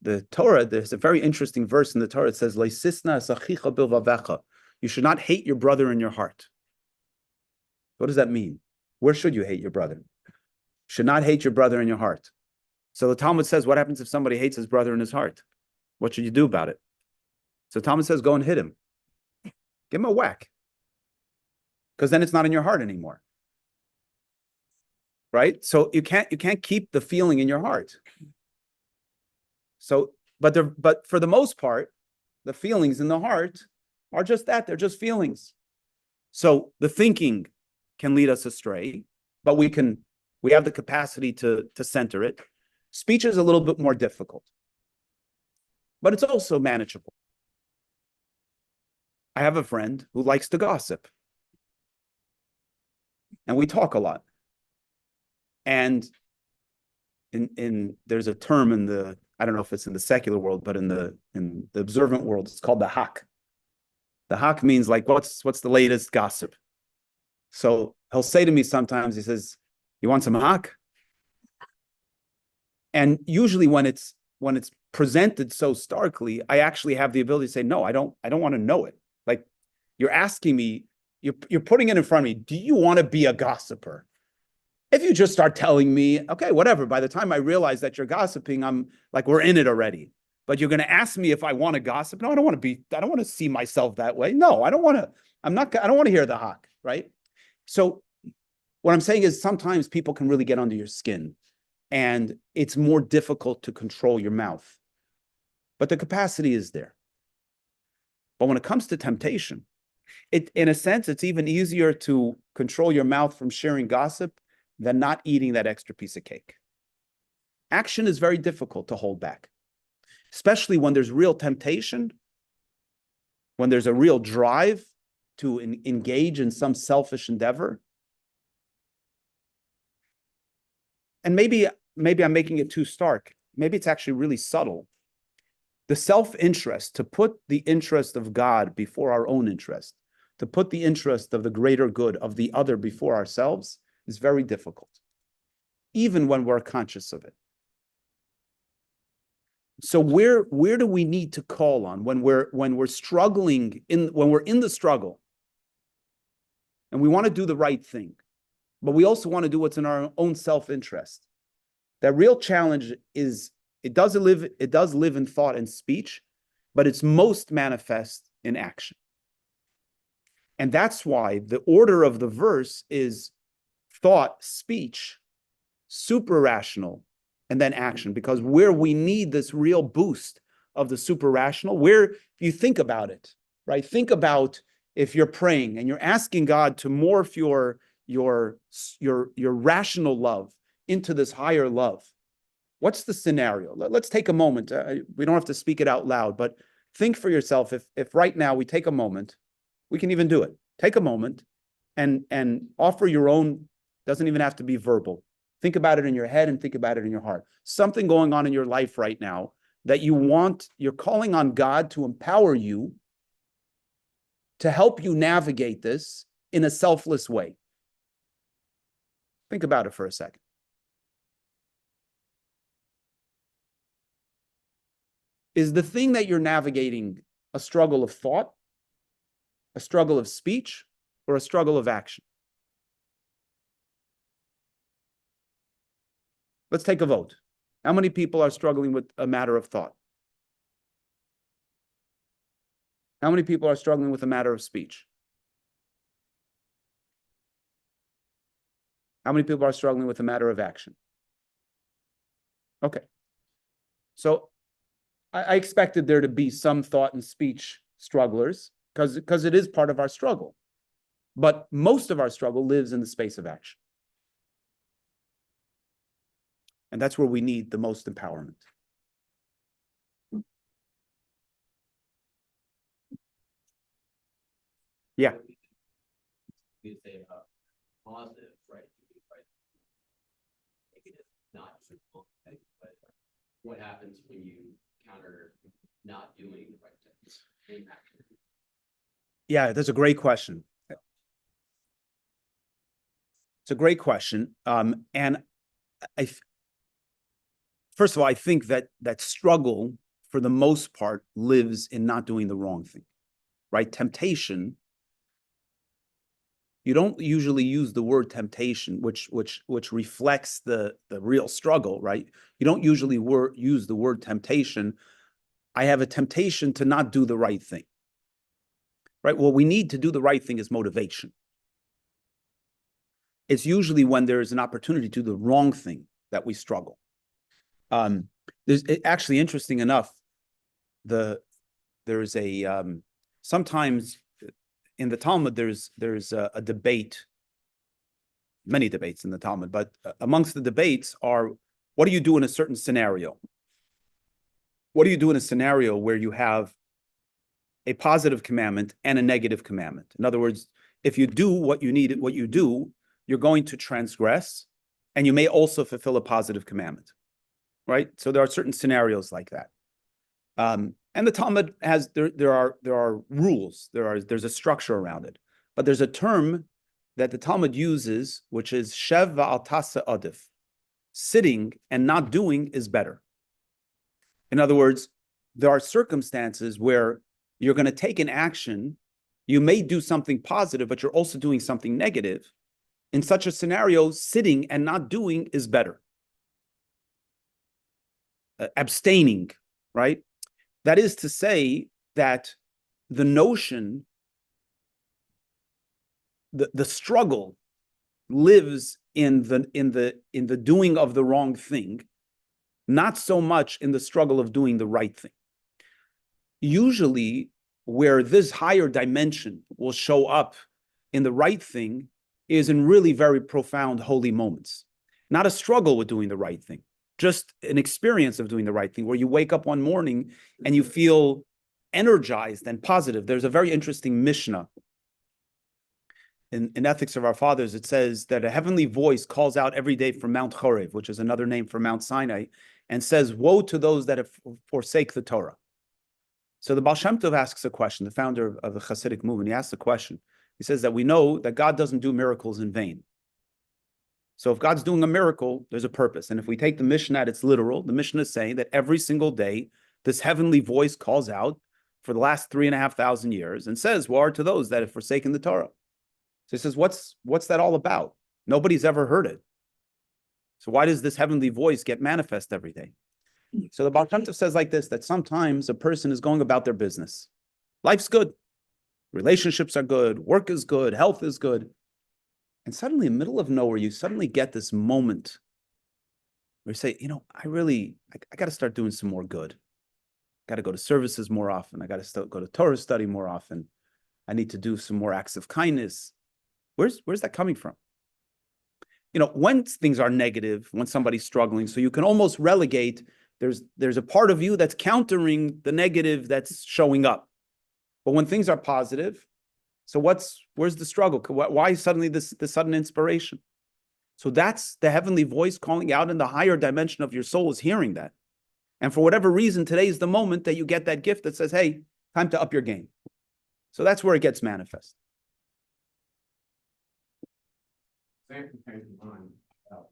the Torah, there's a very interesting verse in the Torah. It says, "Leisisna es achicha bilvavecha." You should not hate your brother in your heart. What does that mean? Where should you hate your brother? You should not hate your brother in your heart. So the Talmud says, what happens if somebody hates his brother in his heart? What should you do about it? So Talmud says, go and hit him. Give him a whack. Because then it's not in your heart anymore. Right? So you can't keep the feeling in your heart. So, but for the most part, the feelings in the heart are just that. They're just feelings. So the thinking can lead us astray, but we have the capacity to center it. Speech is a little bit more difficult, but it's also manageable. I have a friend who likes to gossip, and we talk a lot. And there's a term I don't know if it's in the secular world, but in the observant world, it's called the hak. The hak means like, what's the latest gossip? So he'll say to me sometimes, he says, you want some hak? And usually when it's presented so starkly, I actually have the ability to say, no, I don't want to know it. Like, you're asking me, you're putting it in front of me. Do you want to be a gossiper? If you just start telling me, okay, whatever, by the time I realize that you're gossiping, I'm like, we're in it already. But you're going to ask me if I want to gossip. No, I don't want to see myself that way. No, I don't want to hear the hak, right? So what I'm saying is sometimes people can really get under your skin, and it's more difficult to control your mouth. But the capacity is there. But when it comes to temptation, in a sense, it's even easier to control your mouth from sharing gossip than not eating that extra piece of cake. Action is very difficult to hold back, especially when there's real temptation, when there's a real drive to engage in some selfish endeavor. And maybe I'm making it too stark. Maybe it's actually really subtle. The self-interest, to put the interest of God before our own interest, to put the interest of the greater good of the other before ourselves, is very difficult, even when we're conscious of it. So where do we need to call on when we're struggling, when we're in the struggle, and we want to do the right thing, but we also want to do what's in our own self-interest? That real challenge is it does live in thought and speech, but it's most manifest in action. And that's why the order of the verse is thought, speech, super rational, and then action. Because where we need this real boost of the super rational, where you think about it, right? Think about if you're praying and you're asking God to morph your rational love into this higher love. What's the scenario? Let's take a moment. We don't have to speak it out loud, but think for yourself. If right now we take a moment, we can even do it. take a moment and offer your own, doesn't even have to be verbal. Think about it in your head and think about it in your heart. Something going on in your life right now that you're calling on God to empower you to help you navigate this in a selfless way. Think about it for a second. Is the thing that you're navigating a struggle of thought, a struggle of speech, or a struggle of action? Let's take a vote. How many people are struggling with a matter of thought? How many people are struggling with a matter of speech? How many people are struggling with a matter of action? Okay. So I expected there to be some thought and speech strugglers because it is part of our struggle. But most of our struggle lives in the space of action. And that's where we need the most empowerment. Yeah. We say positive, right? Negative, not simple, but what happens when you counter not doing the right thing? Yeah, that's a great question. It's a great question. And first of all, I think that struggle, for the most part, lives in not doing the wrong thing, right? Temptation, you don't usually use the word temptation, which reflects the real struggle, right? You don't usually use the word temptation. I have a temptation to not do the right thing, right? What we need to do the right thing is motivation. It's usually when there's an opportunity to do the wrong thing that we struggle. There's actually, interesting enough, there's a sometimes in the Talmud there's a debate, many debates in the Talmud, but amongst the debates are, what do you do in a certain scenario? What do you do in a scenario where you have a positive commandment and a negative commandment? In other words, if you do what you need, what you do, you're going to transgress, and you may also fulfill a positive commandment, right? So there are certain scenarios like that. And the Talmud has, there are rules, there's a structure around it. But there's a term that the Talmud uses, which is shev va'al tasa adif. Sitting and not doing is better. In other words, there are circumstances where you're going to take an action, you may do something positive, but you're also doing something negative. In such a scenario, sitting and not doing is better. Abstaining, right? That is to say that the notion, the struggle lives in the doing of the wrong thing, not so much in the struggle of doing the right thing. Usually, where this higher dimension will show up in the right thing is in really very profound holy moments. Not a struggle with doing the right thing, just an experience of doing the right thing, where you wake up one morning and you feel energized and positive. There's a very interesting Mishnah in Ethics of Our Fathers. It says that a heavenly voice calls out every day from Mount Chorev, which is another name for Mount Sinai, and says, "Woe to those that have forsake the Torah." So the Baal Shem Tov asks a question, the founder of the Hasidic movement. He asks a question. He says that we know that God doesn't do miracles in vain. So if God's doing a miracle, there's a purpose. And if we take the Mishnah at its literal, the Mishnah is saying that every single day, this heavenly voice calls out for the last 3,500 years and says, "Woe are to those that have forsaken the Torah." So he says, what's that all about? Nobody's ever heard it. So why does this heavenly voice get manifest every day? So the Baal Shem Tov says like this, that sometimes a person is going about their business. Life's good. Relationships are good. Work is good. Health is good. And suddenly, in the middle of nowhere, you suddenly get this moment where you say, I got to start doing some more good. Got to go to services more often. I got to go to Torah study more often. I need to do some more acts of kindness. Where's that coming from? When things are negative, when somebody's struggling, so you can almost relegate, there's a part of you that's countering the negative that's showing up. But when things are positive, So where's the struggle? Why suddenly this sudden inspiration? So that's the heavenly voice calling out, in the higher dimension of your soul is hearing that. And for whatever reason, today is the moment that you get that gift that says, hey, time to up your game. So that's where it gets manifest. Example came to mind about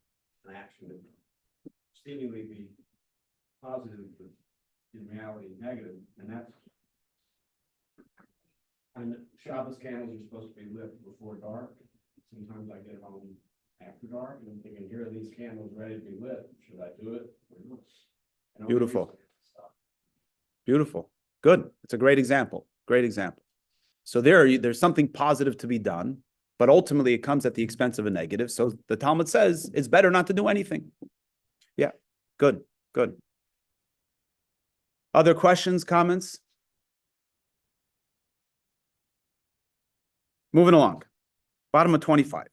an action that seemingly be positive, but in reality negative, and that's when Shabbos candles are supposed to be lit before dark. Sometimes I get home after dark and I'm thinking, here are these candles ready to be lit. Should I do it or not? And Beautiful. always stop. Beautiful. Good. It's a great example. Great example. So there's something positive to be done, but ultimately it comes at the expense of a negative. So the Talmud says it's better not to do anything. Yeah. Good. Good. Other questions, comments? Moving along. Bottom of 25.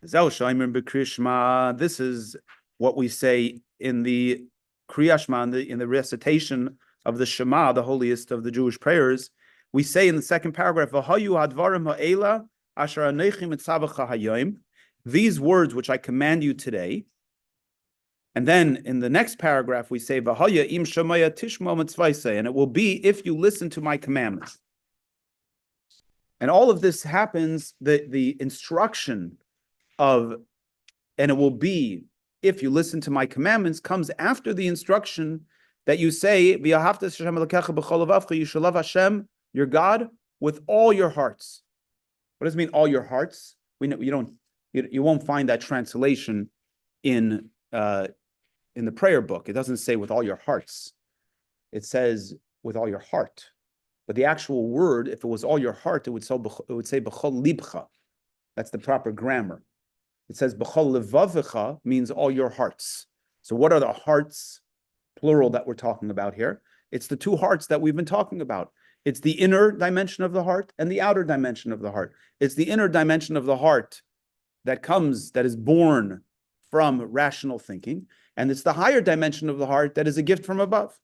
This is what we say in the Kriya Shema, in the recitation of the Shema, the holiest of the Jewish prayers. We say in the second paragraph, these words which I command you today. And then in the next paragraph, we say, and it will be if you listen to my commandments. And all of this happens, the instruction of, and it will be if you listen to my commandments, comes after the instruction that you say, you shall love Hashem, your God, with all your hearts. What does it mean, all your hearts? You won't find that translation in the prayer book. It doesn't say with all your hearts. It says with all your heart. But the actual word, if it was all your heart, it would say b'chol libcha. That's the proper grammar. It says b'chol levavecha means all your hearts. So what are the hearts, plural, that we're talking about here? It's the two hearts that we've been talking about. It's the inner dimension of the heart and the outer dimension of the heart. It's the inner dimension of the heart that is born from rational thinking, and it's the higher dimension of the heart that is a gift from above.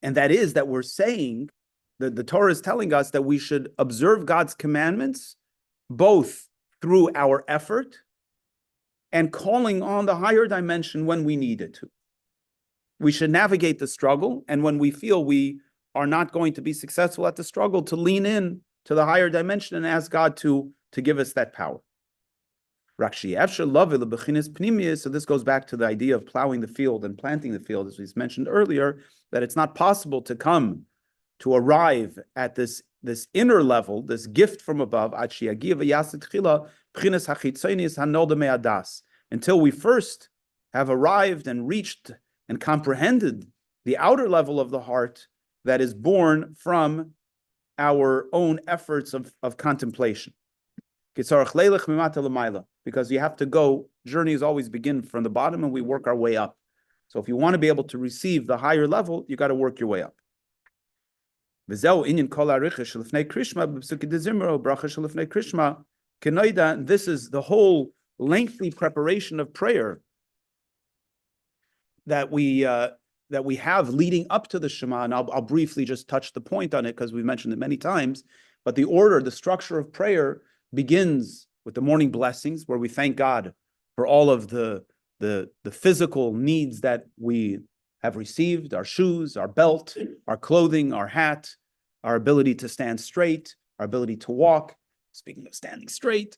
And that is that we're saying that the Torah is telling us that we should observe God's commandments both through our effort and calling on the higher dimension when we need it to. We should navigate the struggle, and when we feel we are not going to be successful at the struggle, to lean in to the higher dimension and ask God to give us that power. So this goes back to the idea of plowing the field and planting the field, as we mentioned earlier, that it's not possible to arrive at this inner level, this gift from above, until we first have arrived and reached and comprehended the outer level of the heart that is born from our own efforts of contemplation. Because you have to go, journeys always begin from the bottom and we work our way up. So if you want to be able to receive the higher level, you got to work your way up. This is the whole lengthy preparation of prayer that we have leading up to the Shema, and I'll briefly just touch the point on it because we've mentioned it many times. But the structure of prayer begins with the morning blessings, where we thank God for all of the physical needs that we have received: our shoes, our belt, our clothing, our hat, our ability to stand straight, our ability to walk. Speaking of standing straight,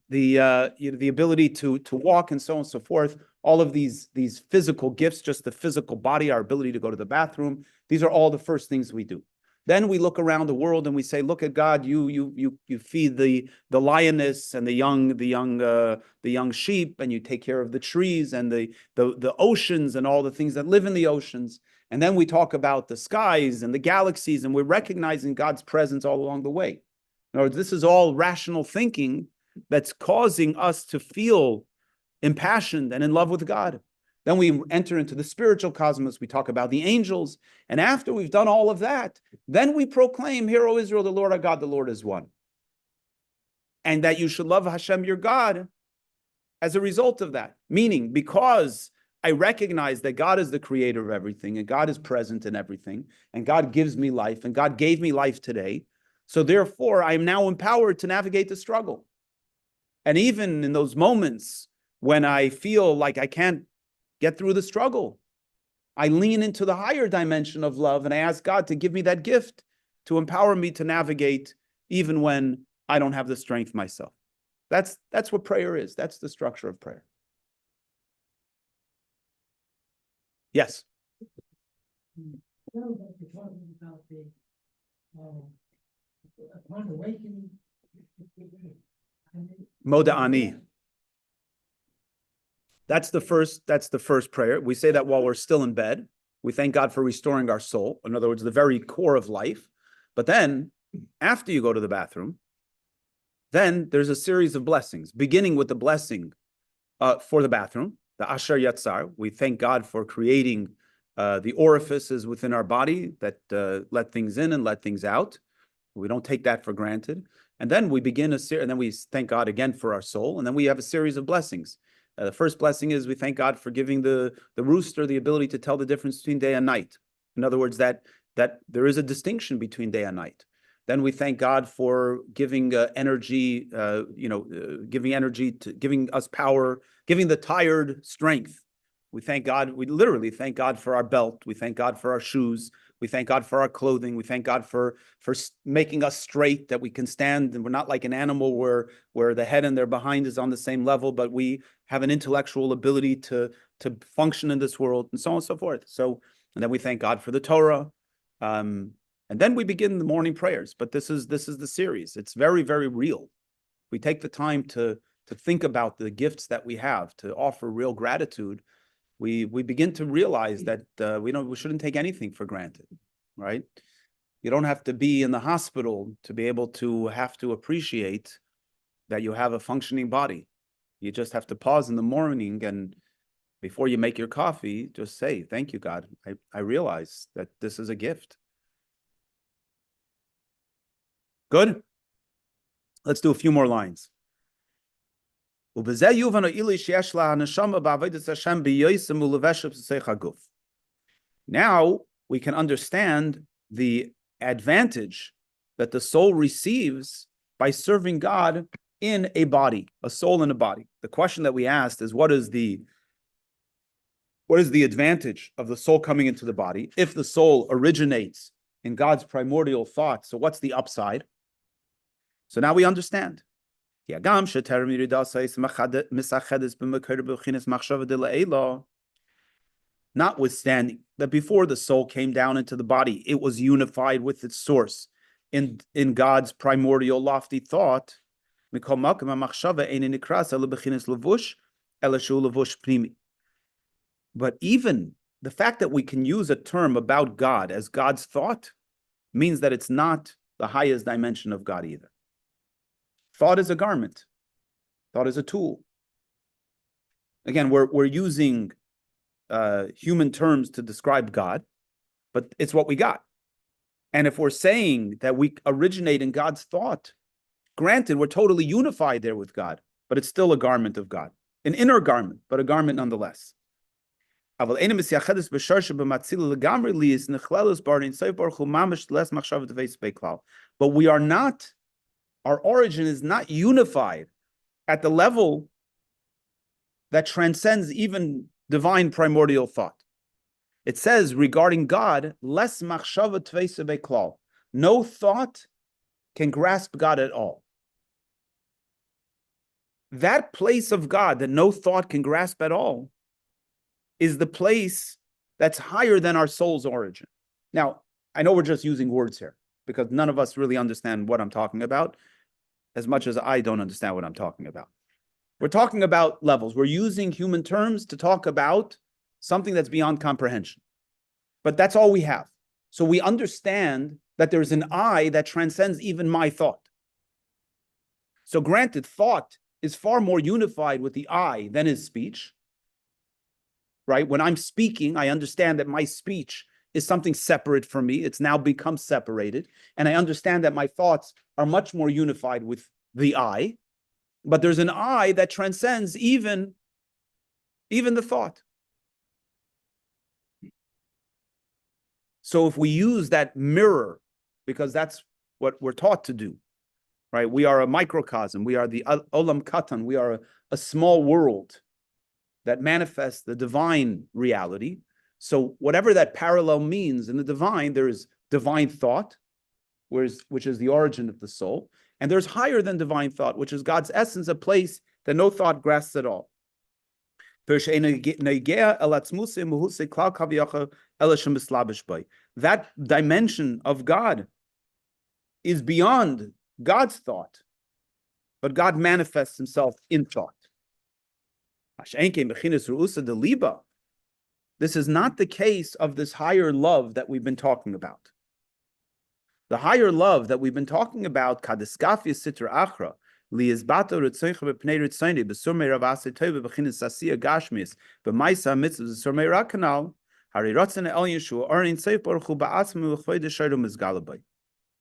the ability to walk, and so on and so forth. All of these physical gifts, just the physical body, our ability to go to the bathroom. These are all the first things we do. Then we look around the world and we say, "Look at God! You feed the lioness and the young sheep, and you take care of the trees and the oceans and all the things that live in the oceans." And then we talk about the skies and the galaxies, and we're recognizing God's presence all along the way. In other words, this is all rational thinking that's causing us to feel impassioned and in love with God. Then we enter into the spiritual cosmos. We talk about the angels. And after we've done all of that, then we proclaim, "Hear, O Israel, the Lord our God, the Lord is one." And that you should love Hashem, your God, as a result of that. Meaning, because I recognize that God is the creator of everything, and God is present in everything, and God gives me life, and God gave me life today. So therefore, I am now empowered to navigate the struggle. And even in those moments when I feel like I can't get through the struggle, I lean into the higher dimension of love, and I ask God to give me that gift to empower me to navigate even when I don't have the strength myself. That's what prayer is. That's the structure of prayer. Yes. Well, but you're talking about the, upon awakening. Moda Ani. That's the first prayer. We say that while we're still in bed. We thank God for restoring our soul. In other words, the very core of life. But then, after you go to the bathroom, then there's a series of blessings, beginning with the blessing for the bathroom, the Asher Yatzar. We thank God for creating the orifices within our body that let things in and let things out. We don't take that for granted. And then we begin and then we thank God again for our soul. And then we have a series of blessings. The first blessing is we thank God for giving the rooster the ability to tell the difference between day and night. In other words, that there is a distinction between day and night. Then we thank God for giving energy, giving energy, giving us power, giving the tired strength. We thank God. We literally thank God for our belt. We thank God for our shoes. We thank God for our clothing. We thank God for making us straight, that we can stand, and we're not like an animal where the head and their behind is on the same level, but we have an intellectual ability to function in this world, and so on and so forth. So, and then we thank God for the Torah. And then we begin the morning prayers. But this is the series. It's very, very real. We take the time to think about the gifts that we have, to offer real gratitude. We begin to realize that we shouldn't take anything for granted, right? You don't have to be in the hospital to be able to have to appreciate that you have a functioning body. You just have to pause in the morning, and before you make your coffee, just say, thank you, God. I realize that this is a gift. Good? Let's do a few more lines. Now we can understand the advantage that the soul receives by serving God in a body, a soul in a body. The question that we asked is, what is the advantage of the soul coming into the body? If the soul originates in God's primordial thought, so what's the upside? So now we understand. Notwithstanding that before the soul came down into the body, it was unified with its source in God's primordial lofty thought. But even the fact that we can use a term about God as God's thought means that it's not the highest dimension of God either. Thought is a garment. Thought is a tool. Again, we're using human terms to describe God, but it's what we got. And if we're saying that we originate in God's thought, granted, we're totally unified there with God, but it's still a garment of God. An inner garment, but a garment nonetheless. But we are not, our origin is not unified at the level that transcends even divine primordial thought. It says regarding God, les machshava tveisa beklal. No thought can grasp God at all. That place of God that no thought can grasp at all is the place that's higher than our soul's origin. Now, I know we're just using words here because none of us really understand what I'm talking about, as much as I don't understand what I'm talking about. We're talking about levels. We're using human terms to talk about something that's beyond comprehension. But that's all we have. So we understand that there's an I that transcends even my thought. So granted, thought is far more unified with the I than is speech. Right? When I'm speaking, I understand that my speech is something separate from me. It's now become separated. And I understand that my thoughts are much more unified with the I. But there's an I that transcends even the thought. So if we use that mirror, because that's what we're taught to do, right? We are a microcosm. We are the olam katan. We are a small world that manifests the divine reality. So whatever that parallel means in the divine, there is divine thought, which is the origin of the soul, and there's higher than divine thought, which is God's essence, a place that no thought grasps at all. That dimension of God is beyond God's thought, but God manifests himself in thought. This is not the case of this higher love that we've been talking about. The higher love that we've been talking about, kadiskafia sitra achra, liizbato ritzoicha b'pnei ritzoini, b'surmei ravase tova b'chinis sasiya gashmis, b'maisa mitzvah b'surmei rakanal, hari rotzen el yeshua, arin seif baruch hu ba'atzmu v'chvei desharu mizgalabay.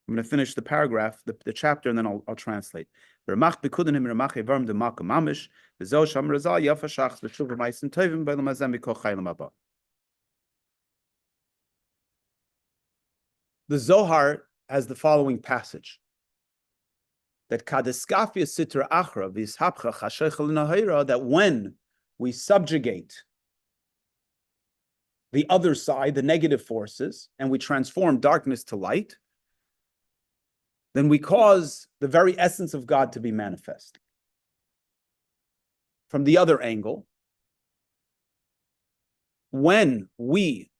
I'm going to finish the paragraph, the chapter, and then I'll translate. Ramach b'kudanim ramach evarim d'makom mamish, v'zo sham razal yafa shachs v'shuv b'maisim tovim b'elam hazem b'kol chayim haba. The Zohar has the following passage, that kadiskafia sitra achra v'ishapcha chashechel nahira, that when we subjugate the other side, the negative forces, and we transform darkness to light, then we cause the very essence of God to be manifest. From the other angle, when we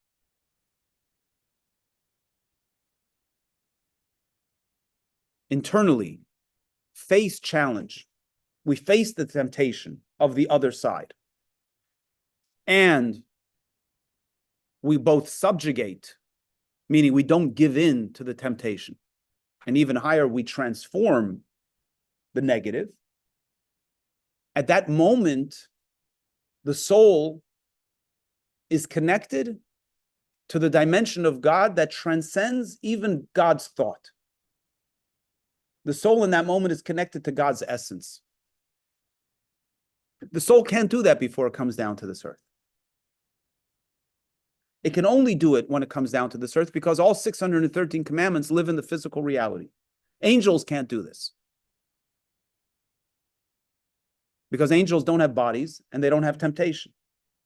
internally face challenge, we face the temptation of the other side, and we both subjugate, meaning we don't give in to the temptation, and even higher, we transform the negative. At that moment, the soul is connected to the dimension of God that transcends even God's thought. The soul in that moment is connected to God's essence. The soul can't do that before it comes down to this earth. It can only do it when it comes down to this earth, because all 613 commandments live in the physical reality. Angels can't do this, because angels don't have bodies and they don't have temptation,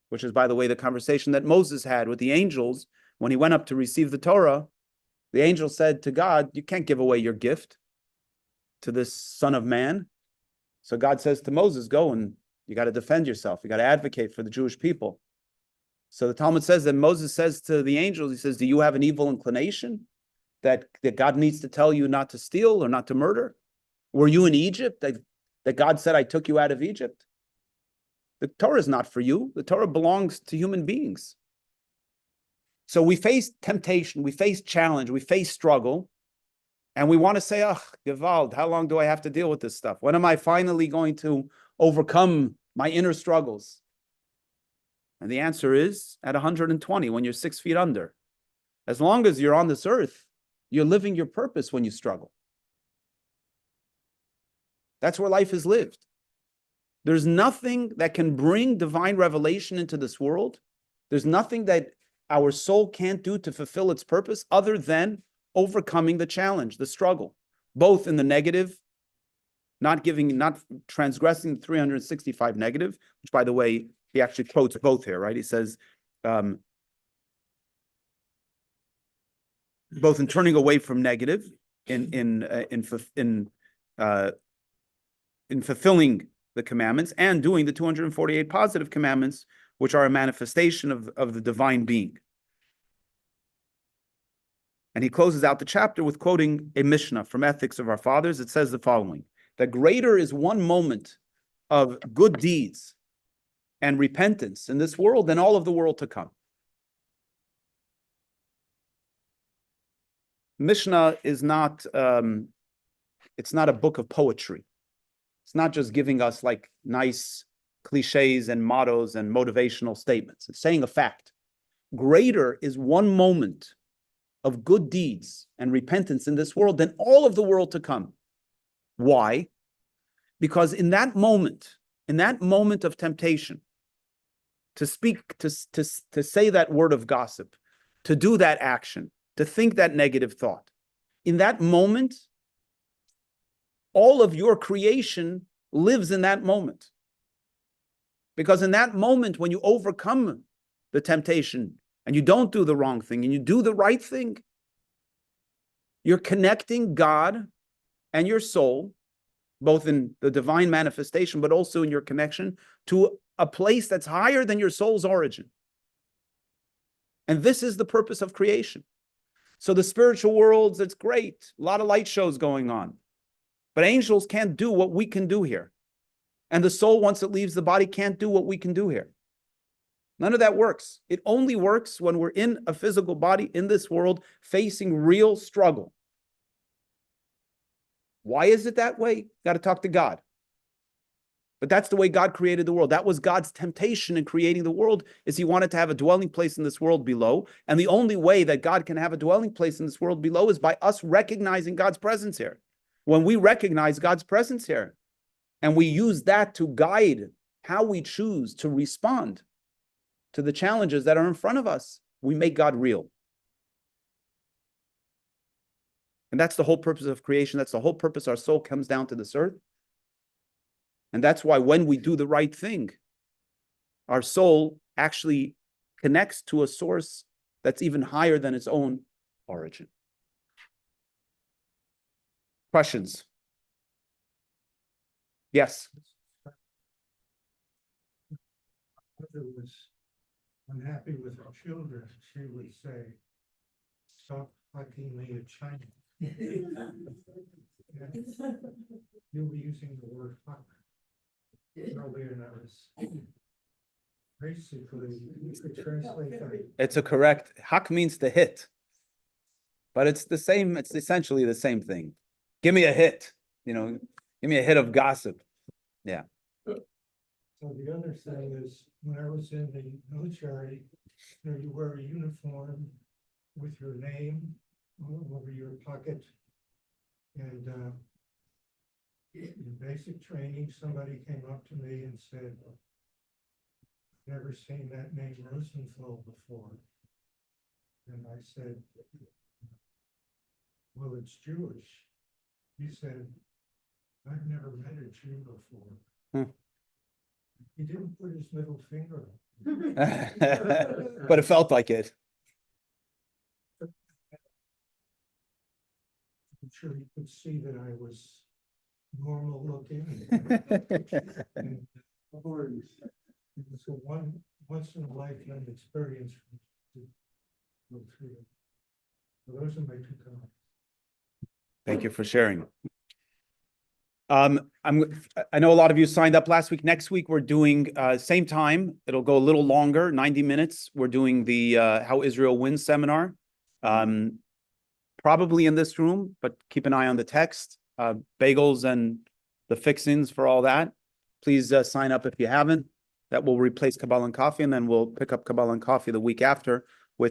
which is, by the way, the conversation that Moses had with the angels when he went up to receive the Torah. The angel said to God, you can't give away your gift to this son of man. So God says to Moses, go, and you got to defend yourself. You got to advocate for the Jewish people. So the Talmud says that Moses says to the angels, he says, do you have an evil inclination that God needs to tell you not to steal or not to murder? Were you in Egypt that God said, I took you out of Egypt? The Torah is not for you. The Torah belongs to human beings. So we face temptation, we face challenge, we face struggle, and we want to say, oh, Gewalt, how long do I have to deal with this stuff? When am I finally going to overcome my inner struggles? And the answer is at 120, when you're 6 feet under. As long as you're on this earth, you're living your purpose when you struggle. That's where life is lived. There's nothing that can bring divine revelation into this world. There's nothing that our soul can't do to fulfill its purpose other than overcoming the challenge, the struggle, both in the negative, not transgressing the 365 negative, which, by the way, he actually quotes both here, right? He says, both in turning away from negative, in fulfilling the commandments, and doing the 248 positive commandments, which are a manifestation of the divine being. And he closes out the chapter with quoting a Mishnah from Ethics of Our Fathers. It says the following: that greater is one moment of good deeds and repentance in this world than all of the world to come. Mishnah is not, it's not a book of poetry. It's not just giving us like nice cliches and mottos and motivational statements. It's saying a fact. Greater is one moment of good deeds and repentance in this world than all of the world to come. Why? Because in that moment of temptation, to speak, to say that word of gossip, to do that action, to think that negative thought. In that moment, all of your creation lives in that moment. Because in that moment, when you overcome the temptation and you don't do the wrong thing and you do the right thing, you're connecting God and your soul, both in the divine manifestation, but also in your connection to a place that's higher than your soul's origin. And this is the purpose of creation. So the spiritual worlds, it's great. A lot of light shows going on. But angels can't do what we can do here. And the soul, once it leaves the body, can't do what we can do here. None of that works. It only works when we're in a physical body in this world, facing real struggle. Why is it that way? Got to talk to God. But that's the way God created the world. That was God's temptation in creating the world, is he wanted to have a dwelling place in this world below. And the only way that God can have a dwelling place in this world below is by us recognizing God's presence here. When we recognize God's presence here, and we use that to guide how we choose to respond to the challenges that are in front of us, we make God real. And that's the whole purpose of creation. That's the whole purpose our soul comes down to this earth. And that's why when we do the right thing, our soul actually connects to a source that's even higher than its own origin. Questions? Yes. Mother was unhappy with her children. She would say, "Stop hugging me in China." You were using the word "hug" earlier, and I was basically, you could translate that. It's a correct, hak means to hit, but it's the same, it's essentially the same thing. Give me a hit, give me a hit of gossip. Yeah. So the other thing is, when I was in the military, you wear a uniform with your name over your pocket. And in basic training, somebody came up to me and said, "Never seen that name Rosenthal before." And I said, "Well, it's Jewish." He said, "I've never met a Jew before." Hmm. He didn't put his middle finger up. But it felt like it. I'm sure he could see that I was normal looking. And it was a once in a lifetime experience to go through it. So those are my two comments. Thank you for sharing. I know a lot of you signed up last week. Next week, we're doing same time. It'll go a little longer, 90 minutes. We're doing the How Israel Wins seminar. Probably in this room, but keep an eye on the text. Bagels and the fixings for all that. Please sign up if you haven't. That will replace Kabbalah and Coffee, and then we'll pick up Kabbalah and Coffee the week after.